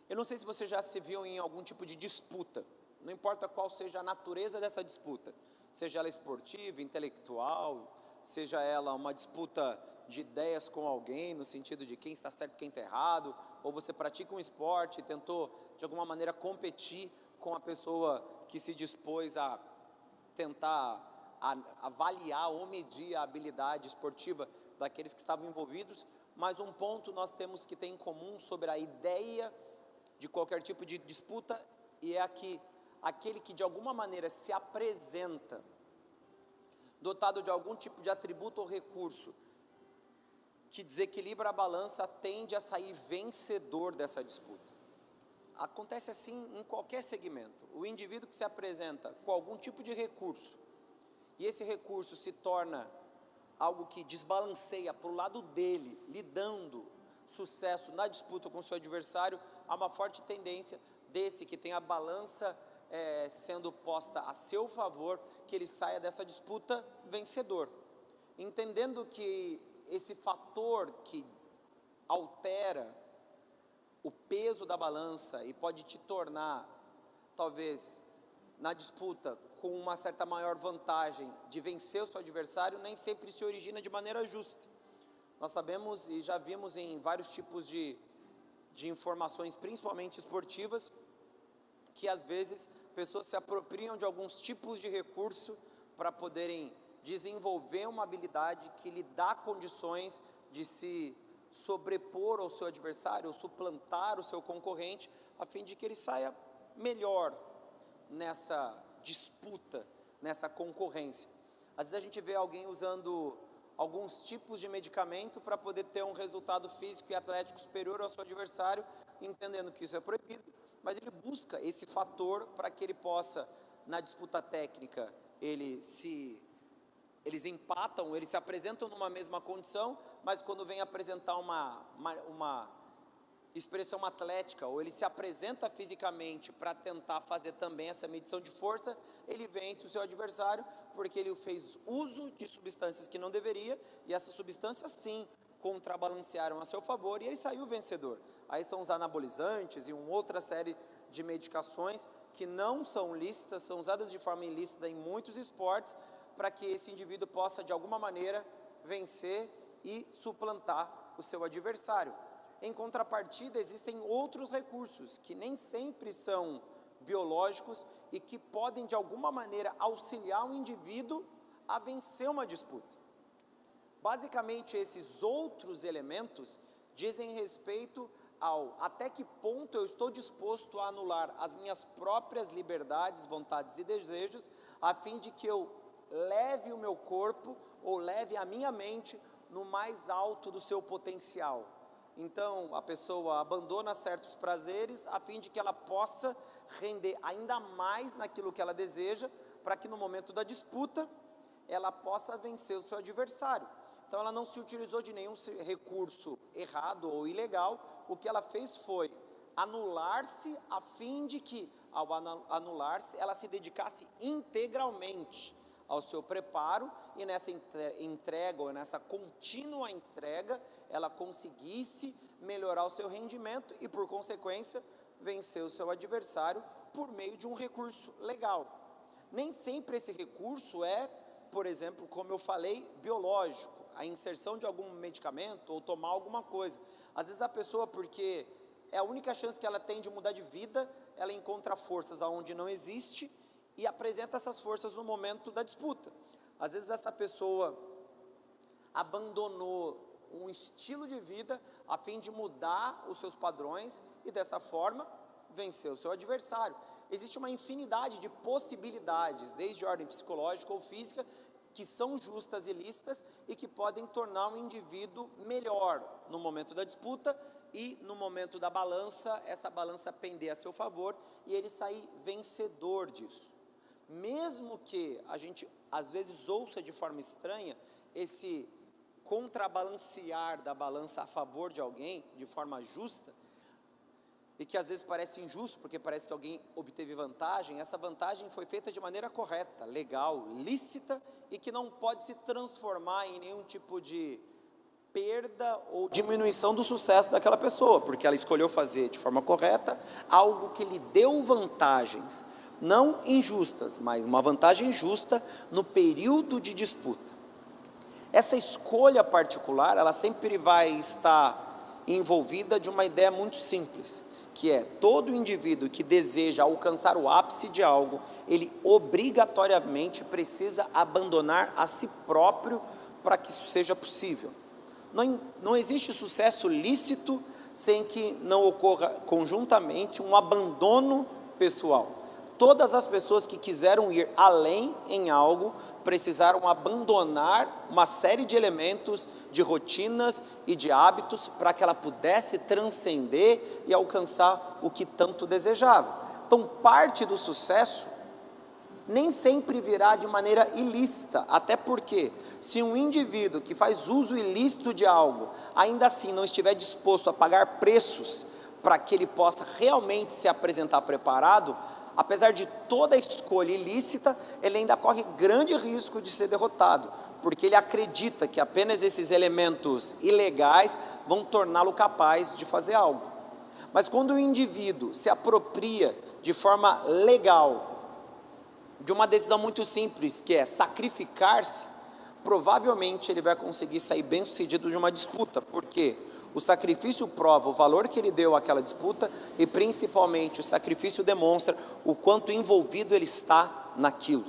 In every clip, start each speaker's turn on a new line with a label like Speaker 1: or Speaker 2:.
Speaker 1: Eu não sei se você já se viu em algum tipo de disputa, não importa qual seja a natureza dessa disputa, seja ela esportiva, intelectual, seja ela uma disputa de ideias com alguém, no sentido de quem está certo e quem está errado, ou você pratica um esporte e tentou, de alguma maneira, competir com a pessoa que se dispôs a tentar avaliar ou medir a habilidade esportiva daqueles que estavam envolvidos, mas um ponto nós temos que ter em comum sobre a ideia de qualquer tipo de disputa, e é que aquele que de alguma maneira se apresenta dotado de algum tipo de atributo ou recurso que desequilibra a balança, tende a sair vencedor dessa disputa. Acontece assim em qualquer segmento. O indivíduo que se apresenta com algum tipo de recurso, e esse recurso se torna algo que desbalanceia para o lado dele, lhe dando sucesso na disputa com o seu adversário, há uma forte tendência desse que tem a balança sendo posta a seu favor, que ele saia dessa disputa vencedor. Entendendo que esse fator que altera o peso da balança e pode te tornar, talvez, na disputa com uma certa maior vantagem de vencer o seu adversário, nem sempre se origina de maneira justa. Nós sabemos e já vimos em vários tipos de informações, principalmente esportivas, que às vezes pessoas se apropriam de alguns tipos de recurso para poderem desenvolver uma habilidade que lhe dá condições de se sobrepor ao seu adversário, ou suplantar o seu concorrente, a fim de que ele saia melhor nessa disputa, nessa concorrência. Às vezes a gente vê alguém usando alguns tipos de medicamento para poder ter um resultado físico e atlético superior ao seu adversário, entendendo que isso é proibido, mas ele busca esse fator para que ele possa, na disputa técnica, eles empatam, eles se apresentam numa mesma condição, mas quando vem apresentar uma expressão atlética, ou ele se apresenta fisicamente para tentar fazer também essa medição de força, ele vence o seu adversário, porque ele fez uso de substâncias que não deveria, e essas substâncias sim contrabalancearam a seu favor, e ele saiu vencedor. Aí são os anabolizantes e uma outra série de medicações que não são lícitas, são usadas de forma ilícita em muitos esportes, para que esse indivíduo possa de alguma maneira vencer e suplantar o seu adversário. Em contrapartida, existem outros recursos que nem sempre são biológicos e que podem de alguma maneira auxiliar o indivíduo a vencer uma disputa. Basicamente, esses outros elementos dizem respeito ao até que ponto eu estou disposto a anular as minhas próprias liberdades, vontades e desejos, a fim de que eu leve o meu corpo ou leve a minha mente no mais alto do seu potencial. Então, a pessoa abandona certos prazeres a fim de que ela possa render ainda mais naquilo que ela deseja, para que no momento da disputa ela possa vencer o seu adversário. Então ela não se utilizou de nenhum recurso errado ou ilegal, o que ela fez foi anular-se, a fim de que, ao anular-se, ela se dedicasse integralmente ao seu preparo, e nessa entrega, ou nessa contínua entrega, ela conseguisse melhorar o seu rendimento e, por consequência, vencer o seu adversário por meio de um recurso legal. Nem sempre esse recurso é, por exemplo, como eu falei, biológico, a inserção de algum medicamento ou tomar alguma coisa. Às vezes a pessoa, porque é a única chance que ela tem de mudar de vida, ela encontra forças aonde não existe e apresenta essas forças no momento da disputa. Às vezes essa pessoa abandonou um estilo de vida a fim de mudar os seus padrões e dessa forma vencer o seu adversário. Existe uma infinidade de possibilidades, desde ordem psicológica ou física, que são justas e lícitas e que podem tornar um indivíduo melhor no momento da disputa e no momento da balança, essa balança pender a seu favor e ele sair vencedor disso. Mesmo que a gente às vezes ouça de forma estranha esse contrabalancear da balança a favor de alguém de forma justa, e que às vezes parece injusto, porque parece que alguém obteve vantagem, essa vantagem foi feita de maneira correta, legal, lícita, e que não pode se transformar em nenhum tipo de perda ou diminuição do sucesso daquela pessoa, porque ela escolheu fazer de forma correta algo que lhe deu vantagens, não injustas, mas uma vantagem justa no período de disputa. Essa escolha particular, ela sempre vai estar envolvida de uma ideia muito simples, que é todo indivíduo que deseja alcançar o ápice de algo, ele obrigatoriamente precisa abandonar a si próprio para que isso seja possível. Não existe sucesso lícito sem que não ocorra conjuntamente um abandono pessoal. Todas as pessoas que quiseram ir além em algo precisaram abandonar uma série de elementos, de rotinas e de hábitos para que ela pudesse transcender e alcançar o que tanto desejava. Então, parte do sucesso nem sempre virá de maneira ilícita, até porque se um indivíduo que faz uso ilícito de algo, ainda assim não estiver disposto a pagar preços para que ele possa realmente se apresentar preparado, apesar de toda a escolha ilícita, ele ainda corre grande risco de ser derrotado, porque ele acredita que apenas esses elementos ilegais vão torná-lo capaz de fazer algo. Mas quando o indivíduo se apropria de forma legal de uma decisão muito simples, que é sacrificar-se, provavelmente ele vai conseguir sair bem sucedido de uma disputa, porque o sacrifício prova o valor que ele deu àquela disputa e principalmente o sacrifício demonstra o quanto envolvido ele está naquilo.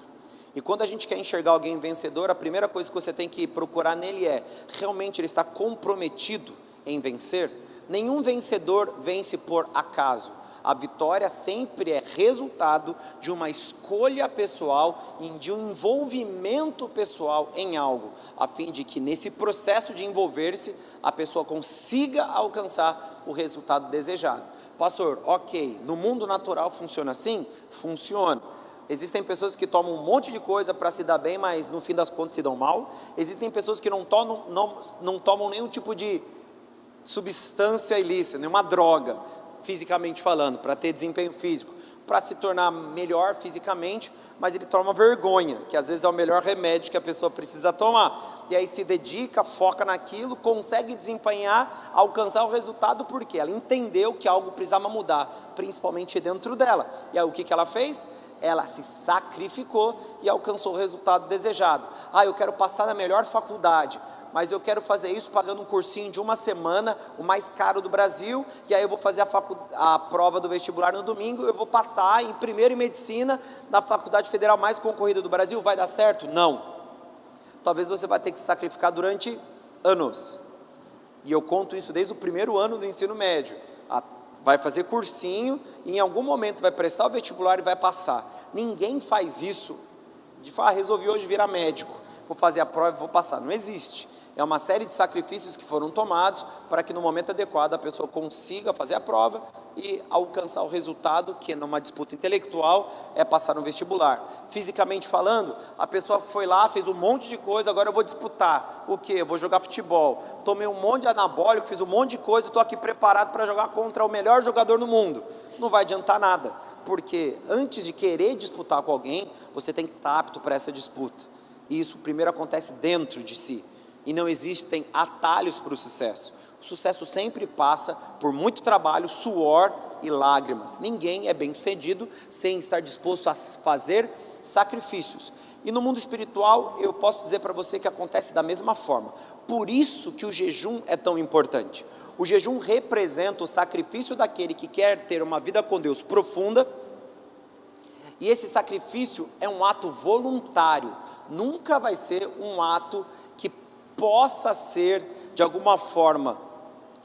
Speaker 1: E quando a gente quer enxergar alguém vencedor, a primeira coisa que você tem que procurar nele é, realmente ele está comprometido em vencer? Nenhum vencedor vence por acaso. A vitória sempre é resultado de uma escolha pessoal e de um envolvimento pessoal em algo, a fim de que nesse processo de envolver-se, a pessoa consiga alcançar o resultado desejado. Pastor, ok, no mundo natural funciona assim? Funciona. Existem pessoas que tomam um monte de coisa para se dar bem, mas no fim das contas se dão mal. Existem pessoas que não tomam nenhum tipo de substância ilícita, nenhuma droga, fisicamente falando, para ter desempenho físico, para se tornar melhor fisicamente, mas ele toma vergonha, que às vezes é o melhor remédio que a pessoa precisa tomar, e aí se dedica, foca naquilo, consegue desempenhar, alcançar o resultado, porque ela entendeu que algo precisava mudar, principalmente dentro dela, e aí o que ela fez? Ela se sacrificou e alcançou o resultado desejado. Eu quero passar na melhor faculdade, mas eu quero fazer isso pagando um cursinho de uma semana, o mais caro do Brasil, e aí eu vou fazer a prova do vestibular no domingo, eu vou passar em primeiro em medicina, na faculdade federal mais concorrida do Brasil, vai dar certo? Não. Talvez você vai ter que se sacrificar durante anos, e eu conto isso desde o primeiro ano do ensino médio, vai fazer cursinho, e em algum momento vai prestar o vestibular e vai passar. Ninguém faz isso, de falar, resolvi hoje virar médico, vou fazer a prova e vou passar, não existe. É uma série de sacrifícios que foram tomados para que no momento adequado a pessoa consiga fazer a prova e alcançar o resultado, que numa disputa intelectual é passar no vestibular. Fisicamente falando, a pessoa foi lá, fez um monte de coisa, agora eu vou disputar. O quê? Eu vou jogar futebol. Tomei um monte de anabólico, fiz um monte de coisa, estou aqui preparado para jogar contra o melhor jogador do mundo. Não vai adiantar nada, porque antes de querer disputar com alguém, você tem que estar apto para essa disputa. E isso primeiro acontece dentro de si. E não existem atalhos para o sucesso. O sucesso sempre passa por muito trabalho, suor e lágrimas. Ninguém é bem sucedido sem estar disposto a fazer sacrifícios. E no mundo espiritual, eu posso dizer para você que acontece da mesma forma. Por isso que o jejum é tão importante. O jejum representa o sacrifício daquele que quer ter uma vida com Deus profunda. E esse sacrifício é um ato voluntário. Nunca vai ser um ato que possa ser, de alguma forma,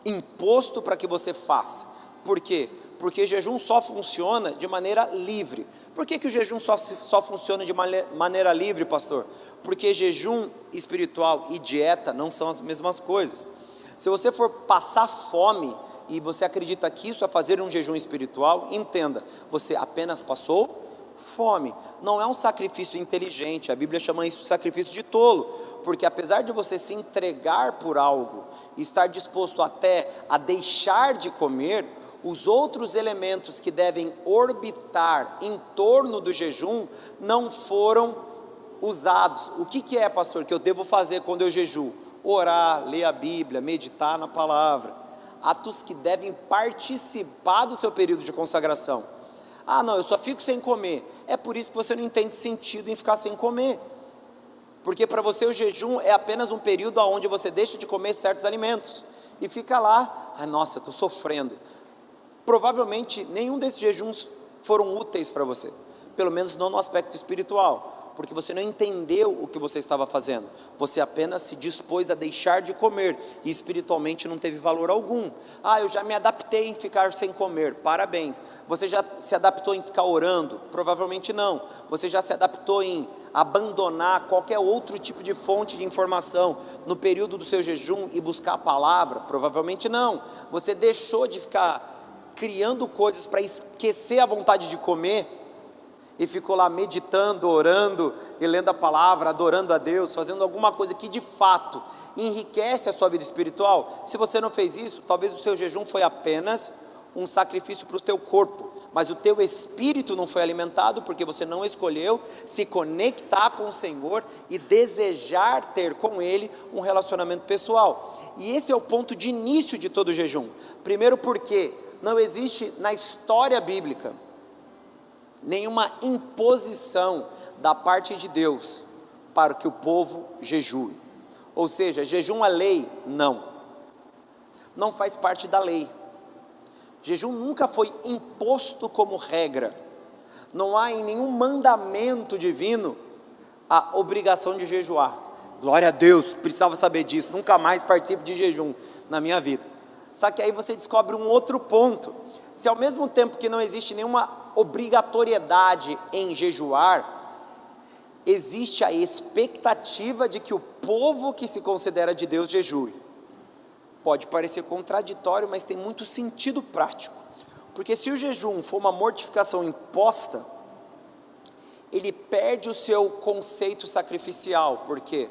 Speaker 1: imposto para que você faça. Por quê? Porque jejum só funciona de maneira livre. Por que o jejum só funciona de maneira livre, pastor? Porque jejum espiritual e dieta não são as mesmas coisas. Se você for passar fome e você acredita que isso é fazer um jejum espiritual, entenda, você apenas passou fome. Não é um sacrifício inteligente, a Bíblia chama isso de sacrifício de tolo, porque apesar de você se entregar por algo, e estar disposto até a deixar de comer, os outros elementos que devem orbitar em torno do jejum não foram usados. O que é, pastor, que eu devo fazer quando eu jejuo? orar, ler a Bíblia, meditar na palavra, atos que devem participar do seu período de consagração. Ah, não, eu só fico sem comer. É por isso que você não entende sentido em ficar sem comer, porque para você o jejum é apenas um período onde você deixa de comer certos alimentos e fica lá, ah, nossa, eu estou sofrendo. Provavelmente nenhum desses jejuns foram úteis para você, pelo menos não no aspecto espiritual, porque você não entendeu o que você estava fazendo, você apenas se dispôs a deixar de comer, e espiritualmente não teve valor algum. Ah, eu já me adaptei em ficar sem comer, parabéns. Você já se adaptou em ficar orando? Provavelmente não. Você já se adaptou em abandonar qualquer outro tipo de fonte de informação no período do seu jejum e buscar a palavra? Provavelmente não. Você deixou de ficar criando coisas para esquecer a vontade de comer e ficou lá meditando, orando e lendo a palavra, adorando a Deus, fazendo alguma coisa que de fato enriquece a sua vida espiritual? Se você não fez isso, talvez o seu jejum foi apenas um sacrifício para o teu corpo, mas o teu espírito não foi alimentado, porque você não escolheu se conectar com o Senhor e desejar ter com Ele um relacionamento pessoal. E esse é o ponto de início de todo o jejum. Primeiro, porque não existe na história bíblica nenhuma imposição da parte de Deus para que o povo jejue. Ou seja, jejum é lei? Não. Não faz parte da lei. Jejum nunca foi imposto como regra. Não há em nenhum mandamento divino a obrigação de jejuar. Glória a Deus, precisava saber disso, nunca mais participo de jejum na minha vida. Só que aí você descobre um outro ponto. Se ao mesmo tempo que não existe nenhuma obrigatoriedade em jejuar, existe a expectativa de que o povo que se considera de Deus jejue. Pode parecer contraditório, mas tem muito sentido prático, porque se o jejum for uma mortificação imposta, ele perde o seu conceito sacrificial, porque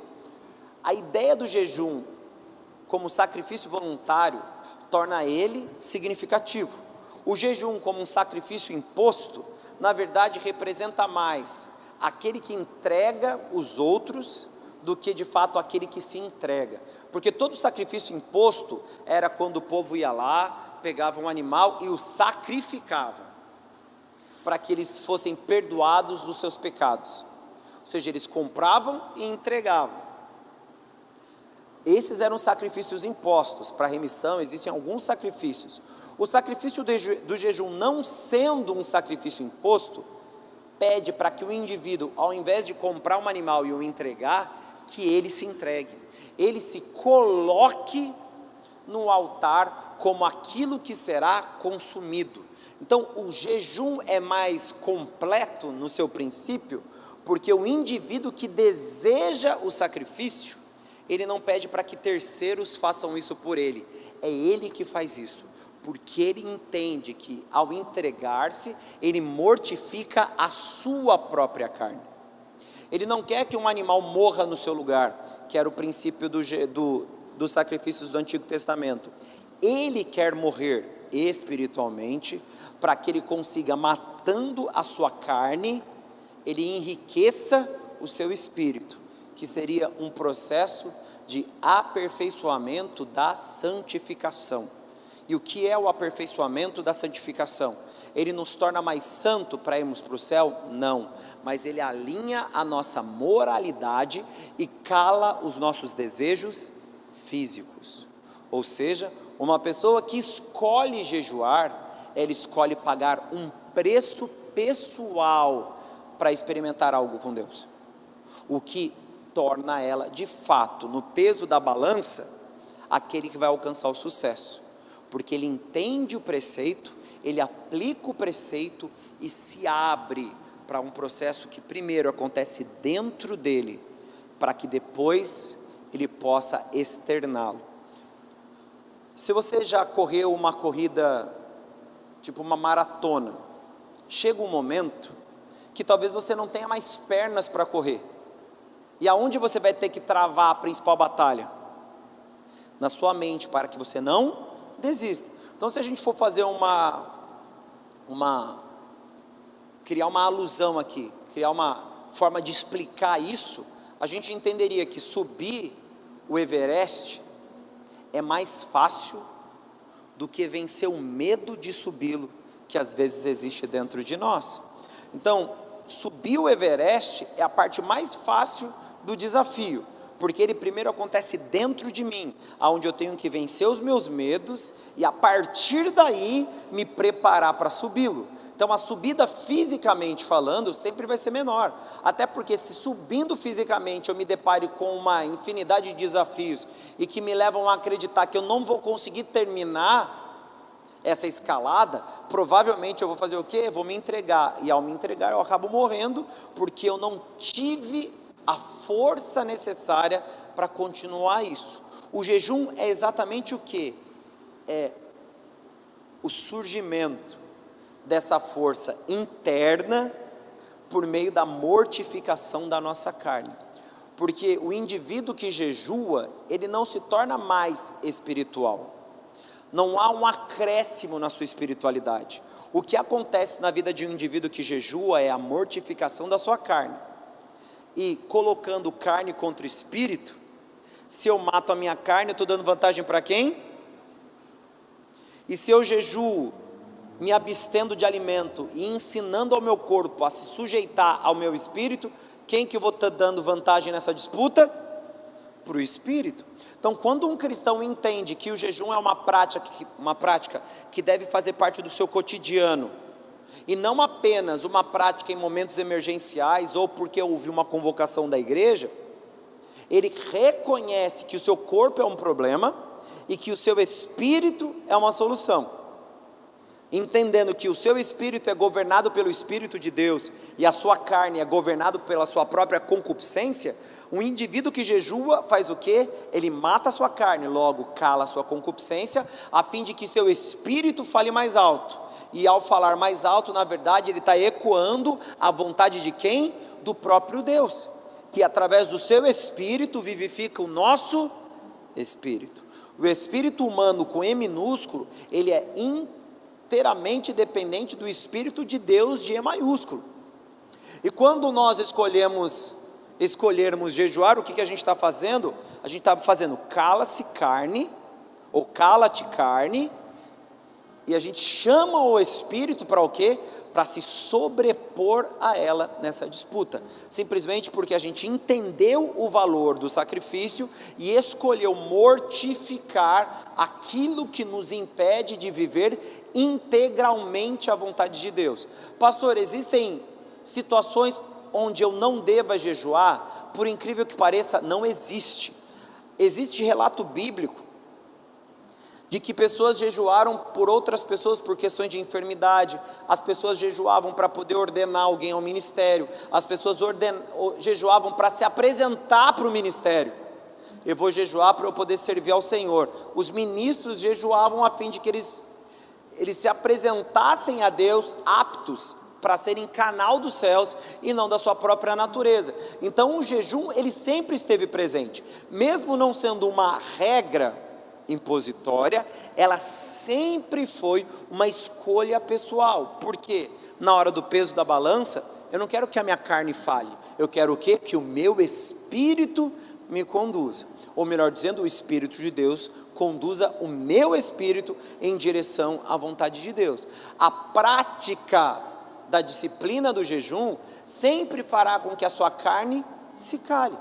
Speaker 1: a ideia do jejum como sacrifício voluntário torna ele significativo. O jejum como um sacrifício imposto, na verdade representa mais aquele que entrega os outros do que de fato aquele que se entrega, porque todo sacrifício imposto era quando o povo ia lá, pegava um animal e o sacrificava, para que eles fossem perdoados dos seus pecados, ou seja, eles compravam e entregavam. Esses eram sacrifícios impostos. Para remissão existem alguns sacrifícios. O sacrifício do jejum, não sendo um sacrifício imposto, pede para que o indivíduo, ao invés de comprar um animal e o entregar, que ele se entregue, ele se coloque no altar como aquilo que será consumido. Então o jejum é mais completo no seu princípio, porque o indivíduo que deseja o sacrifício, ele não pede para que terceiros façam isso por ele, é ele que faz isso, porque ele entende que ao entregar-se, ele mortifica a sua própria carne. Ele não quer que um animal morra no seu lugar, que era o princípio dos sacrifícios do Antigo Testamento. Ele quer morrer espiritualmente, para que ele consiga, matando a sua carne, ele enriqueça o seu espírito, que seria um processo de aperfeiçoamento da santificação. E o que é o aperfeiçoamento da santificação? Ele nos torna mais santo para irmos para o céu? Não, mas ele alinha a nossa moralidade e cala os nossos desejos físicos. Ou seja, uma pessoa que escolhe jejuar, ela escolhe pagar um preço pessoal para experimentar algo com Deus, o que torna ela de fato, no peso da balança, aquele que vai alcançar o sucesso, porque ele entende o preceito, ele aplica o preceito e se abre para um processo que primeiro acontece dentro dele, para que depois ele possa externá-lo. Se você já correu uma corrida, tipo uma maratona, chega um momento que talvez você não tenha mais pernas para correr, e aonde você vai ter que travar a principal batalha? Na sua mente, para que você não desista. Então, se a gente for fazer criar uma alusão aqui, criar uma forma de explicar isso, a gente entenderia que subir o Everest é mais fácil do que vencer o medo de subi-lo, que às vezes existe dentro de nós. Então, subir o Everest é a parte mais fácil do desafio, porque ele primeiro acontece dentro de mim, onde eu tenho que vencer os meus medos e a partir daí me preparar para subi-lo. Então a subida fisicamente falando sempre vai ser menor, até porque se subindo fisicamente eu me depare com uma infinidade de desafios e que me levam a acreditar que eu não vou conseguir terminar essa escalada, provavelmente eu vou fazer o quê? Vou me entregar, e ao me entregar eu acabo morrendo, porque eu não tive a força necessária para continuar isso. O jejum é exatamente o quê? É o surgimento dessa força interna por meio da mortificação da nossa carne. Porque o indivíduo que jejua, ele não se torna mais espiritual. Não há um acréscimo na sua espiritualidade. O que acontece na vida de um indivíduo que jejua é a mortificação da sua carne. E colocando carne contra o espírito, se eu mato a minha carne, eu estou dando vantagem para quem? E se eu jejuo, me abstendo de alimento e ensinando ao meu corpo a se sujeitar ao meu espírito, quem que eu vou estar dando vantagem nessa disputa? Para o espírito. Então, quando um cristão entende que o jejum é uma prática que deve fazer parte do seu cotidiano, e não apenas uma prática em momentos emergenciais, ou porque houve uma convocação da igreja, ele reconhece que o seu corpo é um problema, e que o seu espírito é uma solução. Entendendo que o seu espírito é governado pelo Espírito de Deus e a sua carne é governado pela sua própria concupiscência, um indivíduo que jejua faz o quê? Ele mata a sua carne, logo cala a sua concupiscência, a fim de que seu espírito fale mais alto. E ao falar mais alto, na verdade, ele está ecoando a vontade de quem? Do próprio Deus, que através do seu espírito vivifica o nosso espírito. O espírito humano com E minúsculo, ele é inteiramente dependente do Espírito de Deus de E maiúsculo. E quando nós escolhermos jejuar, o que a gente está fazendo? A gente está fazendo cala-se carne, ou cala-te carne, e a gente chama o Espírito para o quê? Para se sobrepor a ela nessa disputa, simplesmente porque a gente entendeu o valor do sacrifício e escolheu mortificar aquilo que nos impede de viver integralmente a vontade de Deus. Pastor, existem situações onde eu não deva jejuar? Por incrível que pareça, não existe. Existe relato bíblico de que pessoas jejuaram por outras pessoas por questões de enfermidade, as pessoas jejuavam para poder ordenar alguém ao ministério, as pessoas jejuavam para se apresentar para o ministério. Eu vou jejuar para eu poder servir ao Senhor. Os ministros jejuavam a fim de que eles se apresentassem a Deus aptos para serem canal dos céus e não da sua própria natureza. Então o jejum, ele sempre esteve presente, mesmo não sendo uma regra impositória, ela sempre foi uma escolha pessoal, porque na hora do peso da balança, eu não quero que a minha carne fale, eu quero o quê? Que o meu espírito me conduza, ou melhor dizendo, o Espírito de Deus conduza o meu espírito em direção à vontade de Deus. A prática da disciplina do jejum sempre fará com que a sua carne se cale,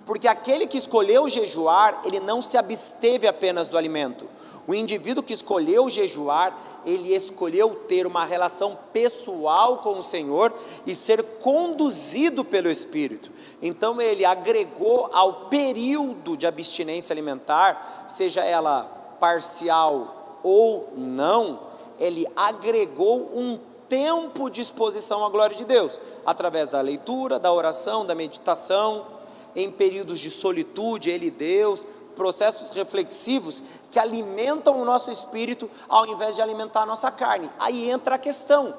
Speaker 1: porque aquele que escolheu jejuar, ele não se absteve apenas do alimento. O indivíduo que escolheu jejuar, ele escolheu ter uma relação pessoal com o Senhor e ser conduzido pelo Espírito. Então ele agregou ao período de abstinência alimentar, seja ela parcial ou não, ele agregou um tempo de exposição à glória de Deus, através da leitura, da oração, da meditação, em períodos de solitude, Ele e Deus, processos reflexivos que alimentam o nosso espírito ao invés de alimentar a nossa carne. Aí entra a questão: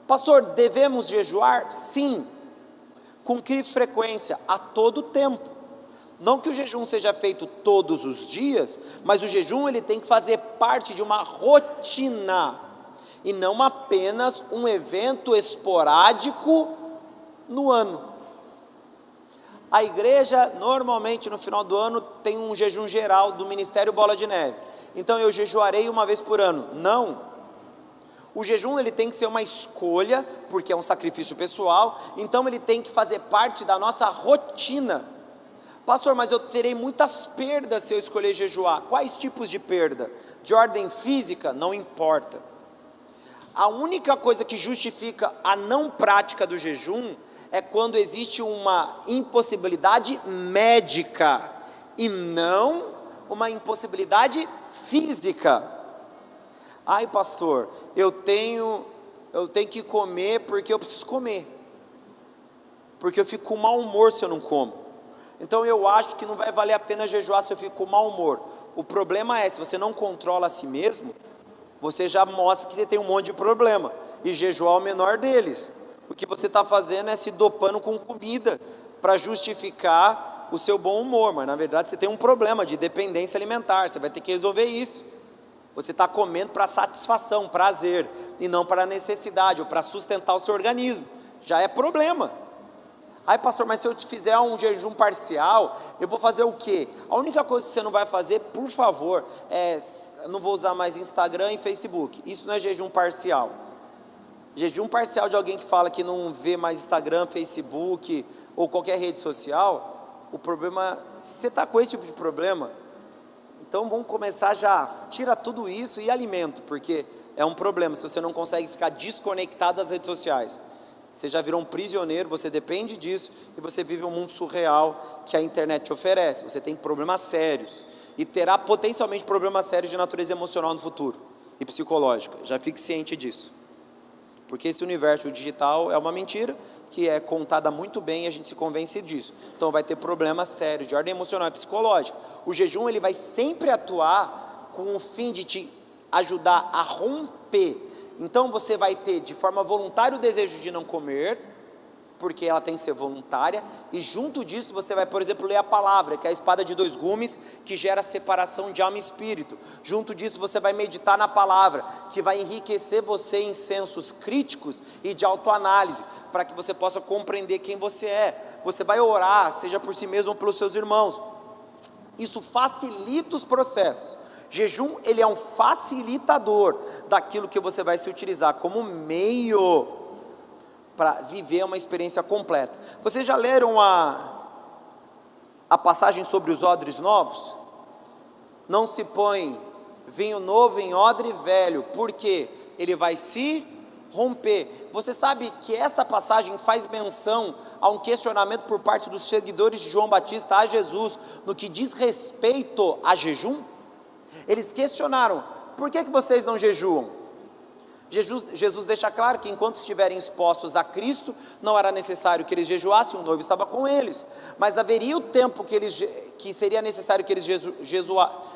Speaker 1: pastor, devemos jejuar? Sim. Com que frequência? A todo tempo. Não que o jejum seja feito todos os dias, mas o jejum ele tem que fazer parte de uma rotina, e não apenas um evento esporádico no ano. A igreja, normalmente, no final do ano, tem um jejum geral do Ministério Bola de Neve. Então, eu jejuarei uma vez por ano. Não. O jejum, ele tem que ser uma escolha, porque é um sacrifício pessoal. Então, ele tem que fazer parte da nossa rotina. Pastor, mas eu terei muitas perdas se eu escolher jejuar. Quais tipos de perda? De ordem física? Não importa. A única coisa que justifica a não prática do jejum é quando existe uma impossibilidade médica e não uma impossibilidade física. Ai, pastor, eu tenho que comer porque eu preciso comer, porque eu fico com mau humor se eu não como. Então eu acho que não vai valer a pena jejuar se eu fico com mau humor. O problema é, se você não controla a si mesmo, você já mostra que você tem um monte de problema, e jejuar é o menor deles. O que você está fazendo é se dopando com comida para justificar o seu bom humor, mas na verdade você tem um problema de dependência alimentar, você vai ter que resolver isso. Você está comendo para satisfação, prazer, e não para necessidade, ou para sustentar o seu organismo, já é problema. Ai, pastor, mas se eu fizer um jejum parcial, eu vou fazer o quê? A única coisa que você não vai fazer, por favor, não vou usar mais Instagram e Facebook, isso não é jejum parcial. Jejum parcial de alguém que fala que não vê mais Instagram, Facebook ou qualquer rede social, o problema, se você está com esse tipo de problema, então vamos começar já, tira tudo isso e alimento, porque é um problema se você não consegue ficar desconectado das redes sociais. Você já virou um prisioneiro, você depende disso, e você vive um mundo surreal que a internet te oferece. Você tem problemas sérios, e terá potencialmente problemas sérios de natureza emocional no futuro, e psicológica, já fique ciente disso. Porque esse universo digital é uma mentira, que é contada muito bem e a gente se convence disso. Então vai ter problemas sérios de ordem emocional e psicológica. O jejum, ele vai sempre atuar com o fim de te ajudar a romper. Então você vai ter de forma voluntária o desejo de não comer, porque ela tem que ser voluntária, e junto disso você vai, por exemplo, ler a palavra, que é a espada de dois gumes, que gera separação de alma e espírito. Junto disso você vai meditar na palavra, que vai enriquecer você em sensos críticos e de autoanálise, para que você possa compreender quem você é. Você vai orar, seja por si mesmo ou pelos seus irmãos. Isso facilita os processos. Jejum, ele é um facilitador daquilo que você vai se utilizar como meio para viver uma experiência completa. Vocês já leram a passagem sobre os odres novos? Não se põe vinho novo em odre velho, porque ele vai se romper. Você sabe que essa passagem faz menção a um questionamento por parte dos seguidores de João Batista a Jesus, no que diz respeito a jejum? Eles questionaram, por que vocês não jejuam? Jesus deixa claro que enquanto estiverem expostos a Cristo, não era necessário que eles jejuassem, o noivo estava com eles, mas haveria o tempo que seria necessário que eles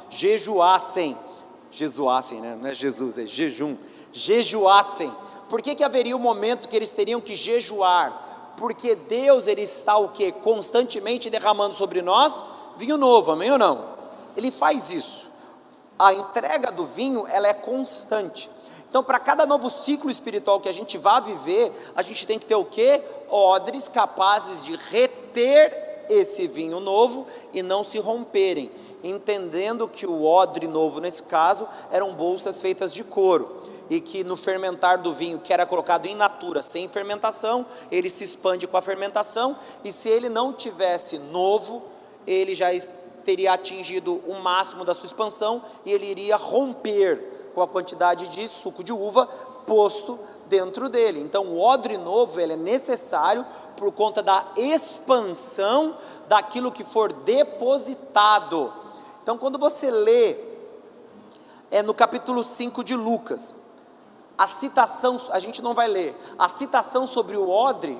Speaker 1: jejuassem, né? Não é Jesus, é jejum, jejuassem. Por que haveria o momento que eles teriam que jejuar? Porque Deus, ele está o quê? Constantemente derramando sobre nós vinho novo, amém ou não? Ele faz isso. A entrega do vinho, ela é constante. Então, para cada novo ciclo espiritual que a gente vai viver, a gente tem que ter o quê? Odres capazes de reter esse vinho novo e não se romperem, entendendo que o odre novo, nesse caso, eram bolsas feitas de couro, e que no fermentar do vinho, que era colocado in natura, sem fermentação, ele se expande com a fermentação, e se ele não tivesse novo, ele já teria atingido o máximo da sua expansão, e ele iria romper com a quantidade de suco de uva posto dentro dele. Então o odre novo, ele é necessário por conta da expansão daquilo que for depositado. Então quando você lê, no capítulo 5 de Lucas, a citação, a gente não vai ler, a citação sobre o odre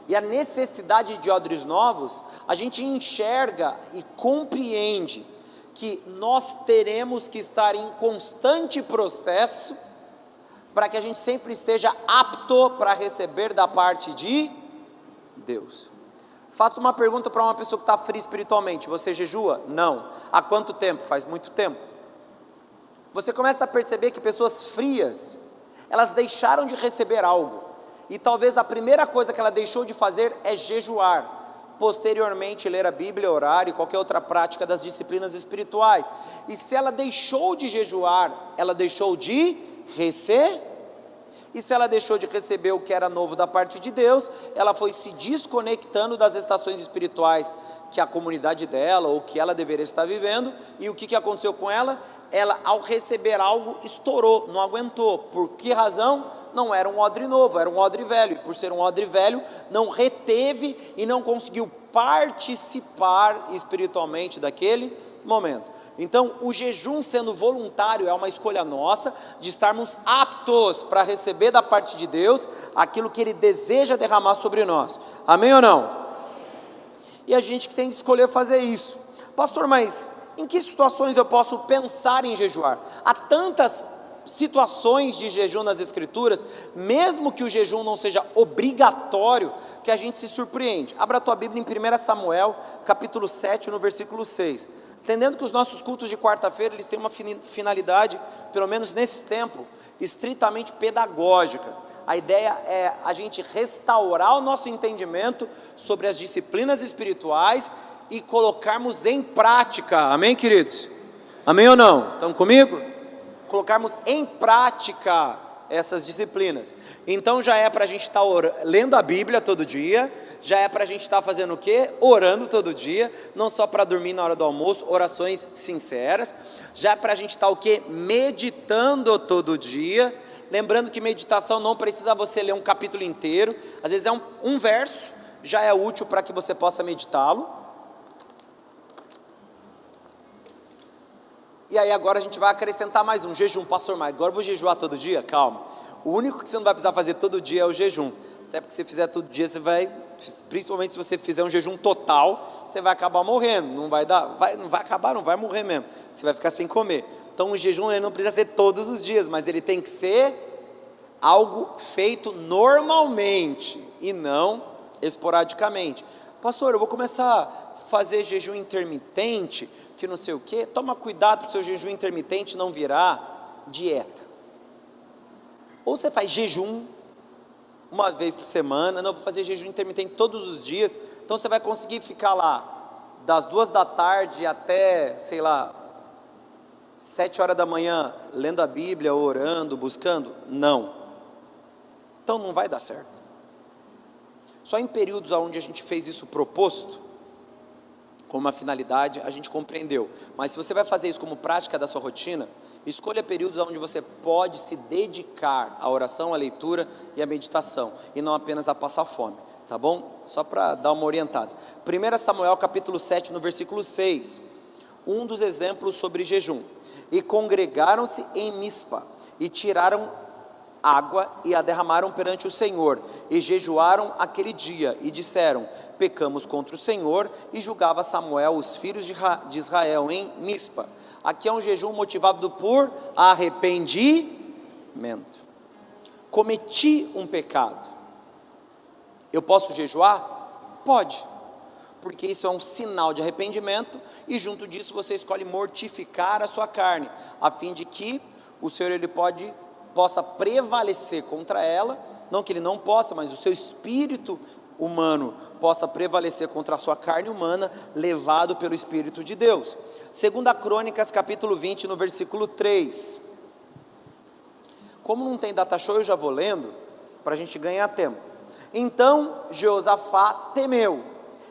Speaker 1: e a necessidade de odres novos, a gente enxerga e compreende que nós teremos que estar em constante processo, para que a gente sempre esteja apto para receber da parte de Deus. Faço uma pergunta para uma pessoa que está fria espiritualmente: você jejua? Não. Há quanto tempo? Faz muito tempo. Você começa a perceber que pessoas frias, elas deixaram de receber algo, e talvez a primeira coisa que ela deixou de fazer é jejuar. posteriormente ler a Bíblia, orar e qualquer outra prática das disciplinas espirituais. E se ela deixou de jejuar, ela deixou de receber. E se ela deixou de receber o que era novo da parte de Deus, ela foi se desconectando das estações espirituais que a comunidade dela, ou que ela deveria estar vivendo. E o que aconteceu com ela? Ela, ao receber algo, estourou, não aguentou. Por que razão? Não era um odre novo, era um odre velho. E por ser um odre velho, não reteve e não conseguiu participar espiritualmente daquele momento. Então, o jejum, sendo voluntário, é uma escolha nossa de estarmos aptos para receber da parte de Deus aquilo que Ele deseja derramar sobre nós. Amém ou não? E a gente que tem que escolher fazer isso. Pastor, mas em que situações eu posso pensar em jejuar? Há tantas situações de jejum nas Escrituras, mesmo que o jejum não seja obrigatório, que a gente se surpreende. Abra a tua Bíblia em 1 Samuel, capítulo 7, no versículo 6. Entendendo que os nossos cultos de quarta-feira, eles têm uma finalidade, pelo menos nesse tempo, estritamente pedagógica. A ideia é a gente restaurar o nosso entendimento sobre as disciplinas espirituais e colocarmos em prática, amém, queridos? Amém ou não? Estão comigo? Colocarmos em prática essas disciplinas. Então já é para a gente estar lendo a Bíblia todo dia, já é para a gente estar fazendo o quê? Orando todo dia, não só para dormir na hora do almoço, orações sinceras. Já é para a gente estar o quê? Meditando todo dia. Lembrando que meditação não precisa você ler um capítulo inteiro, às vezes é um verso, já é útil para que você possa meditá-lo. E aí agora a gente vai acrescentar mais um jejum. Pastor, mas agora eu vou jejuar todo dia? Calma, o único que você não vai precisar fazer todo dia é o jejum. Até porque se você fizer todo dia, você vai, principalmente se você fizer um jejum total, você vai acabar morrendo, não vai morrer mesmo, você vai ficar sem comer. Então o jejum ele não precisa ser todos os dias, mas ele tem que ser algo feito normalmente e não esporadicamente. Pastor, eu vou começar a fazer jejum intermitente, que não sei o que. Toma cuidado para o seu jejum intermitente não virar dieta. Ou você faz jejum uma vez por semana, não, vou fazer jejum intermitente todos os dias, então você vai conseguir ficar lá das 2 da tarde até, sei lá, 7 horas da manhã, lendo a Bíblia, orando, buscando? Não. Então não vai dar certo. Só em períodos onde a gente fez isso proposto, com uma finalidade, a gente compreendeu. Mas se você vai fazer isso como prática da sua rotina, escolha períodos onde você pode se dedicar à oração, à leitura e à meditação, e não apenas a passar fome, tá bom? Só para dar uma orientada. 1 Samuel capítulo 7, no versículo 6, um dos exemplos sobre jejum. E congregaram-se em Mispa, e tiraram água, e a derramaram perante o Senhor, e jejuaram aquele dia, e disseram: pecamos contra o Senhor. E julgava Samuel os filhos de Israel em Mispa. Aqui é um jejum motivado por arrependimento. Cometi um pecado, eu posso jejuar? Pode, porque isso é um sinal de arrependimento, e junto disso você escolhe mortificar a sua carne, a fim de que o Senhor possa prevalecer contra ela, não que ele não possa, mas o seu espírito humano possa prevalecer contra a sua carne humana, levado pelo Espírito de Deus. 2 Crônicas capítulo 20, no versículo 3. Como não tem data show, eu já vou lendo, para a gente ganhar tempo. Então Jeosafá temeu,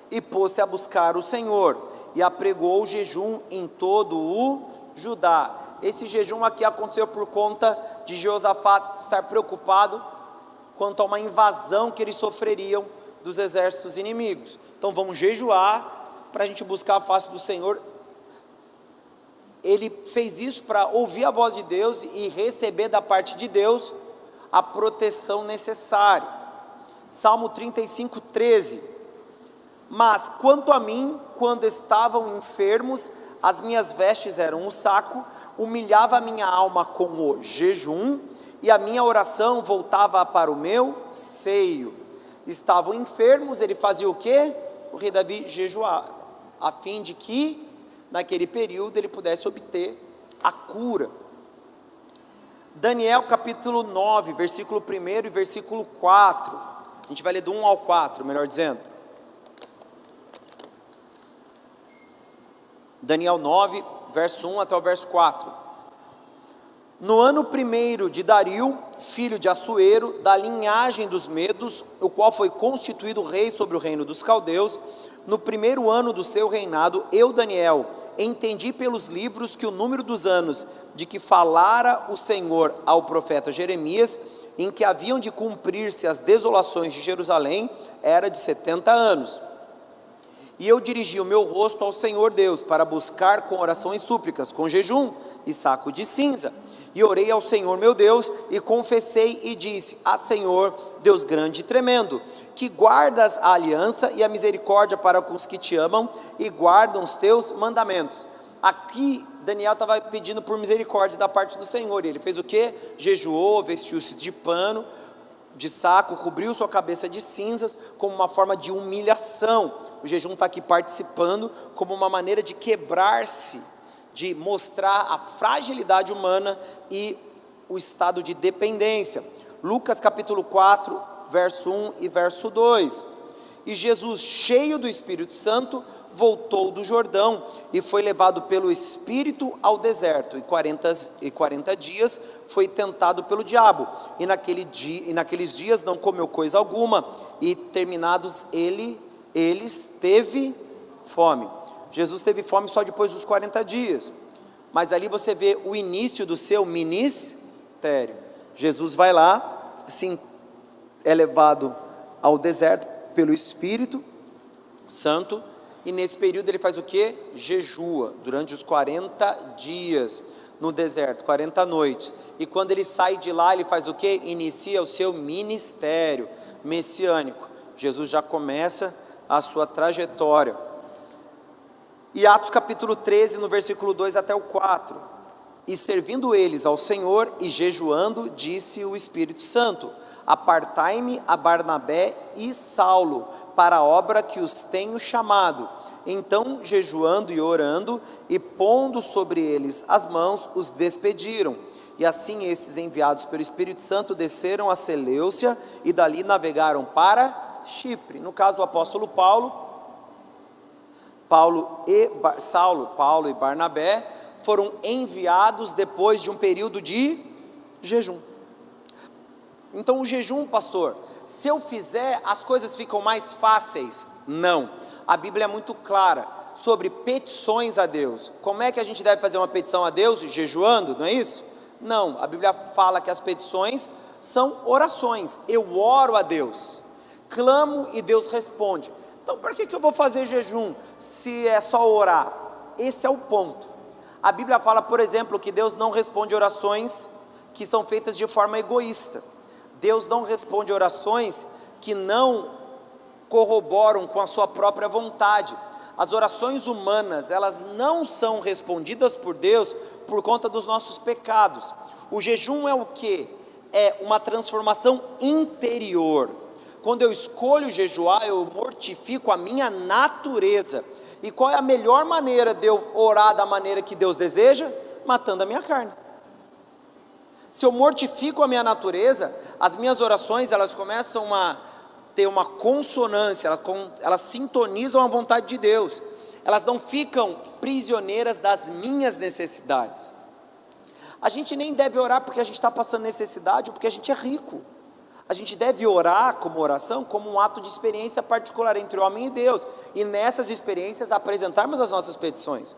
Speaker 1: e pôs-se a buscar o Senhor, e apregou o jejum em todo o Judá. Esse jejum aqui aconteceu por conta de Jeosafá estar preocupado quanto a uma invasão que eles sofreriam dos exércitos inimigos. Então vamos jejuar para a gente buscar a face do Senhor. Ele fez isso para ouvir a voz de Deus e receber da parte de Deus a proteção necessária. Salmo 35, 13. Mas quanto a mim, quando estavam enfermos, as minhas vestes eram um saco, humilhava a minha alma com o jejum, e a minha oração voltava para o meu seio. Estavam enfermos, ele fazia o quê? O rei Davi jejuava, a fim de que naquele período ele pudesse obter a cura. Daniel capítulo 9, versículo 1 e versículo 4, a gente vai ler do 1 ao 4, melhor dizendo. Daniel 9, verso 1 até o verso 4. No ano primeiro de Dario, filho de Assuero, da linhagem dos Medos, o qual foi constituído rei sobre o reino dos caldeus, no primeiro ano do seu reinado, eu, Daniel, entendi pelos livros que o número dos anos de que falara o Senhor ao profeta Jeremias, em que haviam de cumprir-se as desolações de Jerusalém, era de 70 anos. E eu dirigi o meu rosto ao Senhor Deus, para buscar com oração e súplicas, com jejum e saco de cinza. E orei ao Senhor meu Deus, e confessei e disse: Ah, Senhor, Deus grande e tremendo, que guardas a aliança e a misericórdia para com os que te amam, e guardam os teus mandamentos. Aqui, Daniel estava pedindo por misericórdia da parte do Senhor, e ele fez o quê? Jejuou, vestiu-se de pano, de saco, cobriu sua cabeça de cinzas, como uma forma de humilhação. O jejum está aqui participando, como uma maneira de quebrar-se, de mostrar a fragilidade humana e o estado de dependência. Lucas capítulo 4, verso 1 e verso 2. E Jesus, cheio do Espírito Santo, voltou do Jordão e foi levado pelo Espírito ao deserto, e 40 dias foi tentado pelo diabo, e naqueles dias não comeu coisa alguma, e terminados eles teve fome. Jesus teve fome só depois dos 40 dias, mas ali você vê o início do seu ministério. Jesus vai lá, assim, é levado ao deserto pelo Espírito Santo, e nesse período ele faz o que? Jejua, durante os 40 dias no deserto, 40 noites, e quando ele sai de lá, ele faz o que? Inicia o seu ministério messiânico. Jesus já começa a sua trajetória. E Atos capítulo 13, no versículo 2 até o 4, e servindo eles ao Senhor e jejuando, disse o Espírito Santo: apartai-me a Barnabé e Saulo para a obra que os tenho chamado. Então, jejuando e orando e pondo sobre eles as mãos, os despediram. E assim esses, enviados pelo Espírito Santo, desceram a Seleucia e dali navegaram para Chipre. No caso do apóstolo Paulo e Barnabé foram enviados depois de um período de jejum. Então o jejum, pastor, se eu fizer, as coisas ficam mais fáceis? Não. A Bíblia é muito clara sobre petições a Deus. Como é que a gente deve fazer uma petição a Deus? Jejuando, não é isso? Não, a Bíblia fala que as petições são orações. Eu oro a Deus, clamo e Deus responde. Então por que eu vou fazer jejum se é só orar? Esse é o ponto. A Bíblia fala, por exemplo, que Deus não responde orações que são feitas de forma egoísta. Deus não responde orações que não corroboram com a sua própria vontade. As orações humanas, elas não são respondidas por Deus por conta dos nossos pecados. O jejum é o quê? É uma transformação interior. Quando eu escolho jejuar, eu mortifico a minha natureza. E qual é a melhor maneira de eu orar da maneira que Deus deseja? Matando a minha carne. Se eu mortifico a minha natureza, as minhas orações, elas começam a ter uma consonância, elas sintonizam a vontade de Deus. Elas não ficam prisioneiras das minhas necessidades. A gente nem deve orar porque a gente está passando necessidade ou porque a gente é rico. A gente deve orar como oração, como um ato de experiência particular entre o homem e Deus, e nessas experiências apresentarmos as nossas petições.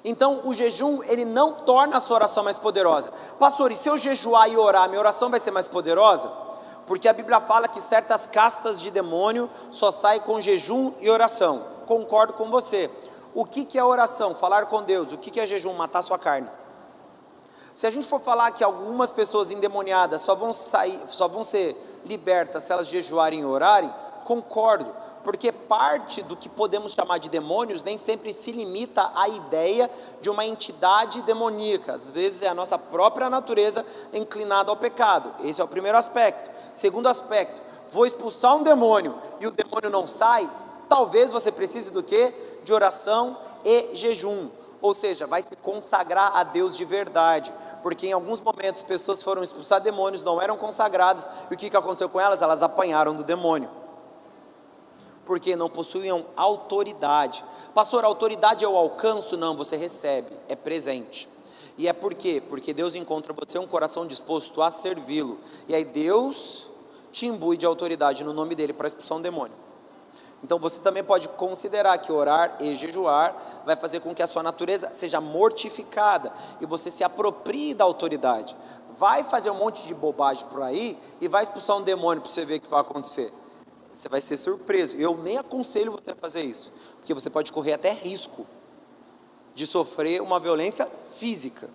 Speaker 1: Então o jejum, ele não torna a sua oração mais poderosa. Pastor, e se eu jejuar e orar, minha oração vai ser mais poderosa? Porque a Bíblia fala que certas castas de demônio só saem com jejum e oração. Concordo com você. O que é oração? Falar com Deus. O que é jejum? Matar sua carne. Se a gente for falar que algumas pessoas endemoniadas só vão ser libertas se elas jejuarem e orarem, concordo, porque parte do que podemos chamar de demônios nem sempre se limita à ideia de uma entidade demoníaca. Às vezes é a nossa própria natureza inclinada ao pecado. Esse é o primeiro aspecto. Segundo aspecto, vou expulsar um demônio e o demônio não sai, talvez você precise do quê? De oração e jejum. Ou seja, vai se consagrar a Deus de verdade, porque em alguns momentos pessoas foram expulsar demônios, não eram consagradas, e o que aconteceu com elas? Elas apanharam do demônio. porque não possuíam autoridade. Pastor, a autoridade eu alcanço? Não, você recebe, é presente. E é por quê? Porque Deus encontra você um coração disposto a servi-lo, e aí Deus te imbui de autoridade no nome dele para expulsar um demônio. Então você também pode considerar que orar e jejuar vai fazer com que a sua natureza seja mortificada e você se aproprie da autoridade. Vai fazer um monte de bobagem por aí e vai expulsar um demônio para você ver o que vai acontecer. Você vai ser surpreso. Eu nem aconselho você a fazer isso, porque você pode correr até risco de sofrer uma violência física.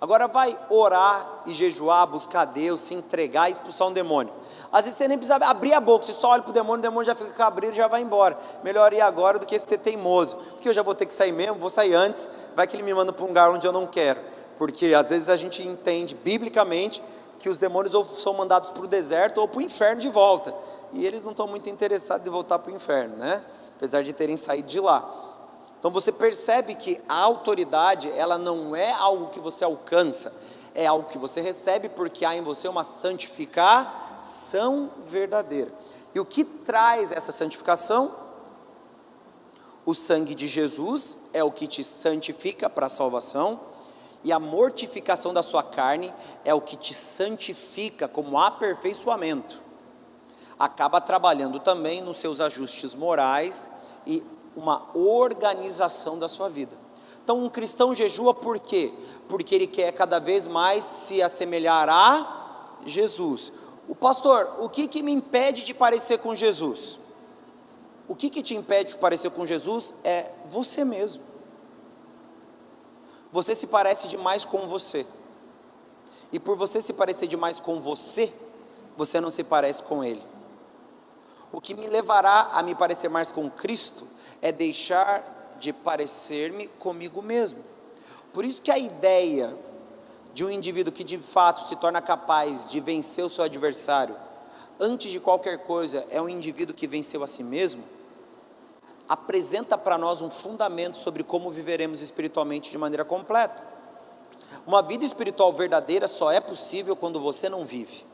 Speaker 1: Agora vai orar e jejuar, buscar Deus, se entregar e expulsar um demônio. Às vezes você nem precisa abrir a boca, você só olha para o demônio já fica cabrito e já vai embora. Melhor ir agora do que ser teimoso, porque eu já vou ter que sair mesmo, vou sair antes, vai que ele me manda para um lugar onde eu não quero. Porque às vezes a gente entende biblicamente que os demônios ou são mandados para o deserto ou para o inferno de volta. E eles não estão muito interessados em voltar para o inferno, né? Apesar de terem saído de lá. Então você percebe que a autoridade, ela não é algo que você alcança, é algo que você recebe porque há em você uma santificação verdadeira. E o que traz essa santificação? O sangue de Jesus é o que te santifica para a salvação, e a mortificação da sua carne é o que te santifica como aperfeiçoamento. Acaba trabalhando também nos seus ajustes morais e uma organização da sua vida. Então um cristão jejua por quê? Porque ele quer cada vez mais se assemelhar a Jesus. O pastor, o que me impede de parecer com Jesus? O que te impede de parecer com Jesus é você mesmo. Você se parece demais com você. E por você se parecer demais com você, você não se parece com Ele. O que me levará a me parecer mais com Cristo é deixar de parecer-me comigo mesmo. Por isso que a ideia de um indivíduo que de fato se torna capaz de vencer o seu adversário, antes de qualquer coisa, é um indivíduo que venceu a si mesmo, apresenta para nós um fundamento sobre como viveremos espiritualmente de maneira completa. Uma vida espiritual verdadeira só é possível quando você não vive.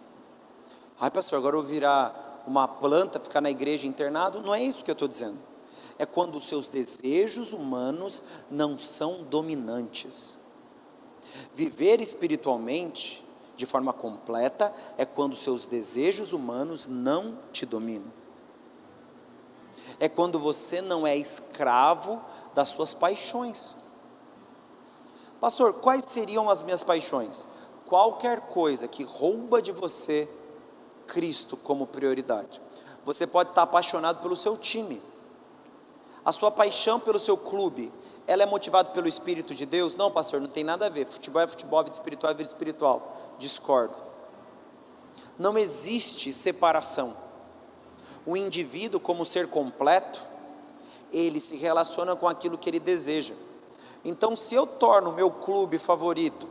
Speaker 1: Ai pastor, agora eu vou virar uma planta, ficar na igreja internado? Não é isso que eu estou dizendo. É quando os seus desejos humanos não são dominantes. Viver espiritualmente de forma completa é quando os seus desejos humanos não te dominam. É quando você não é escravo das suas paixões. Pastor, quais seriam as minhas paixões? Qualquer coisa que rouba de você Cristo como prioridade. Você pode estar apaixonado pelo seu time. A sua paixão pelo seu clube, ela é motivada pelo Espírito de Deus? Não, pastor, não tem nada a ver. Futebol é futebol, vida espiritual é vida espiritual. Discordo. Não existe separação. O indivíduo, como ser completo, ele se relaciona com aquilo que ele deseja. Então, se eu torno o meu clube favorito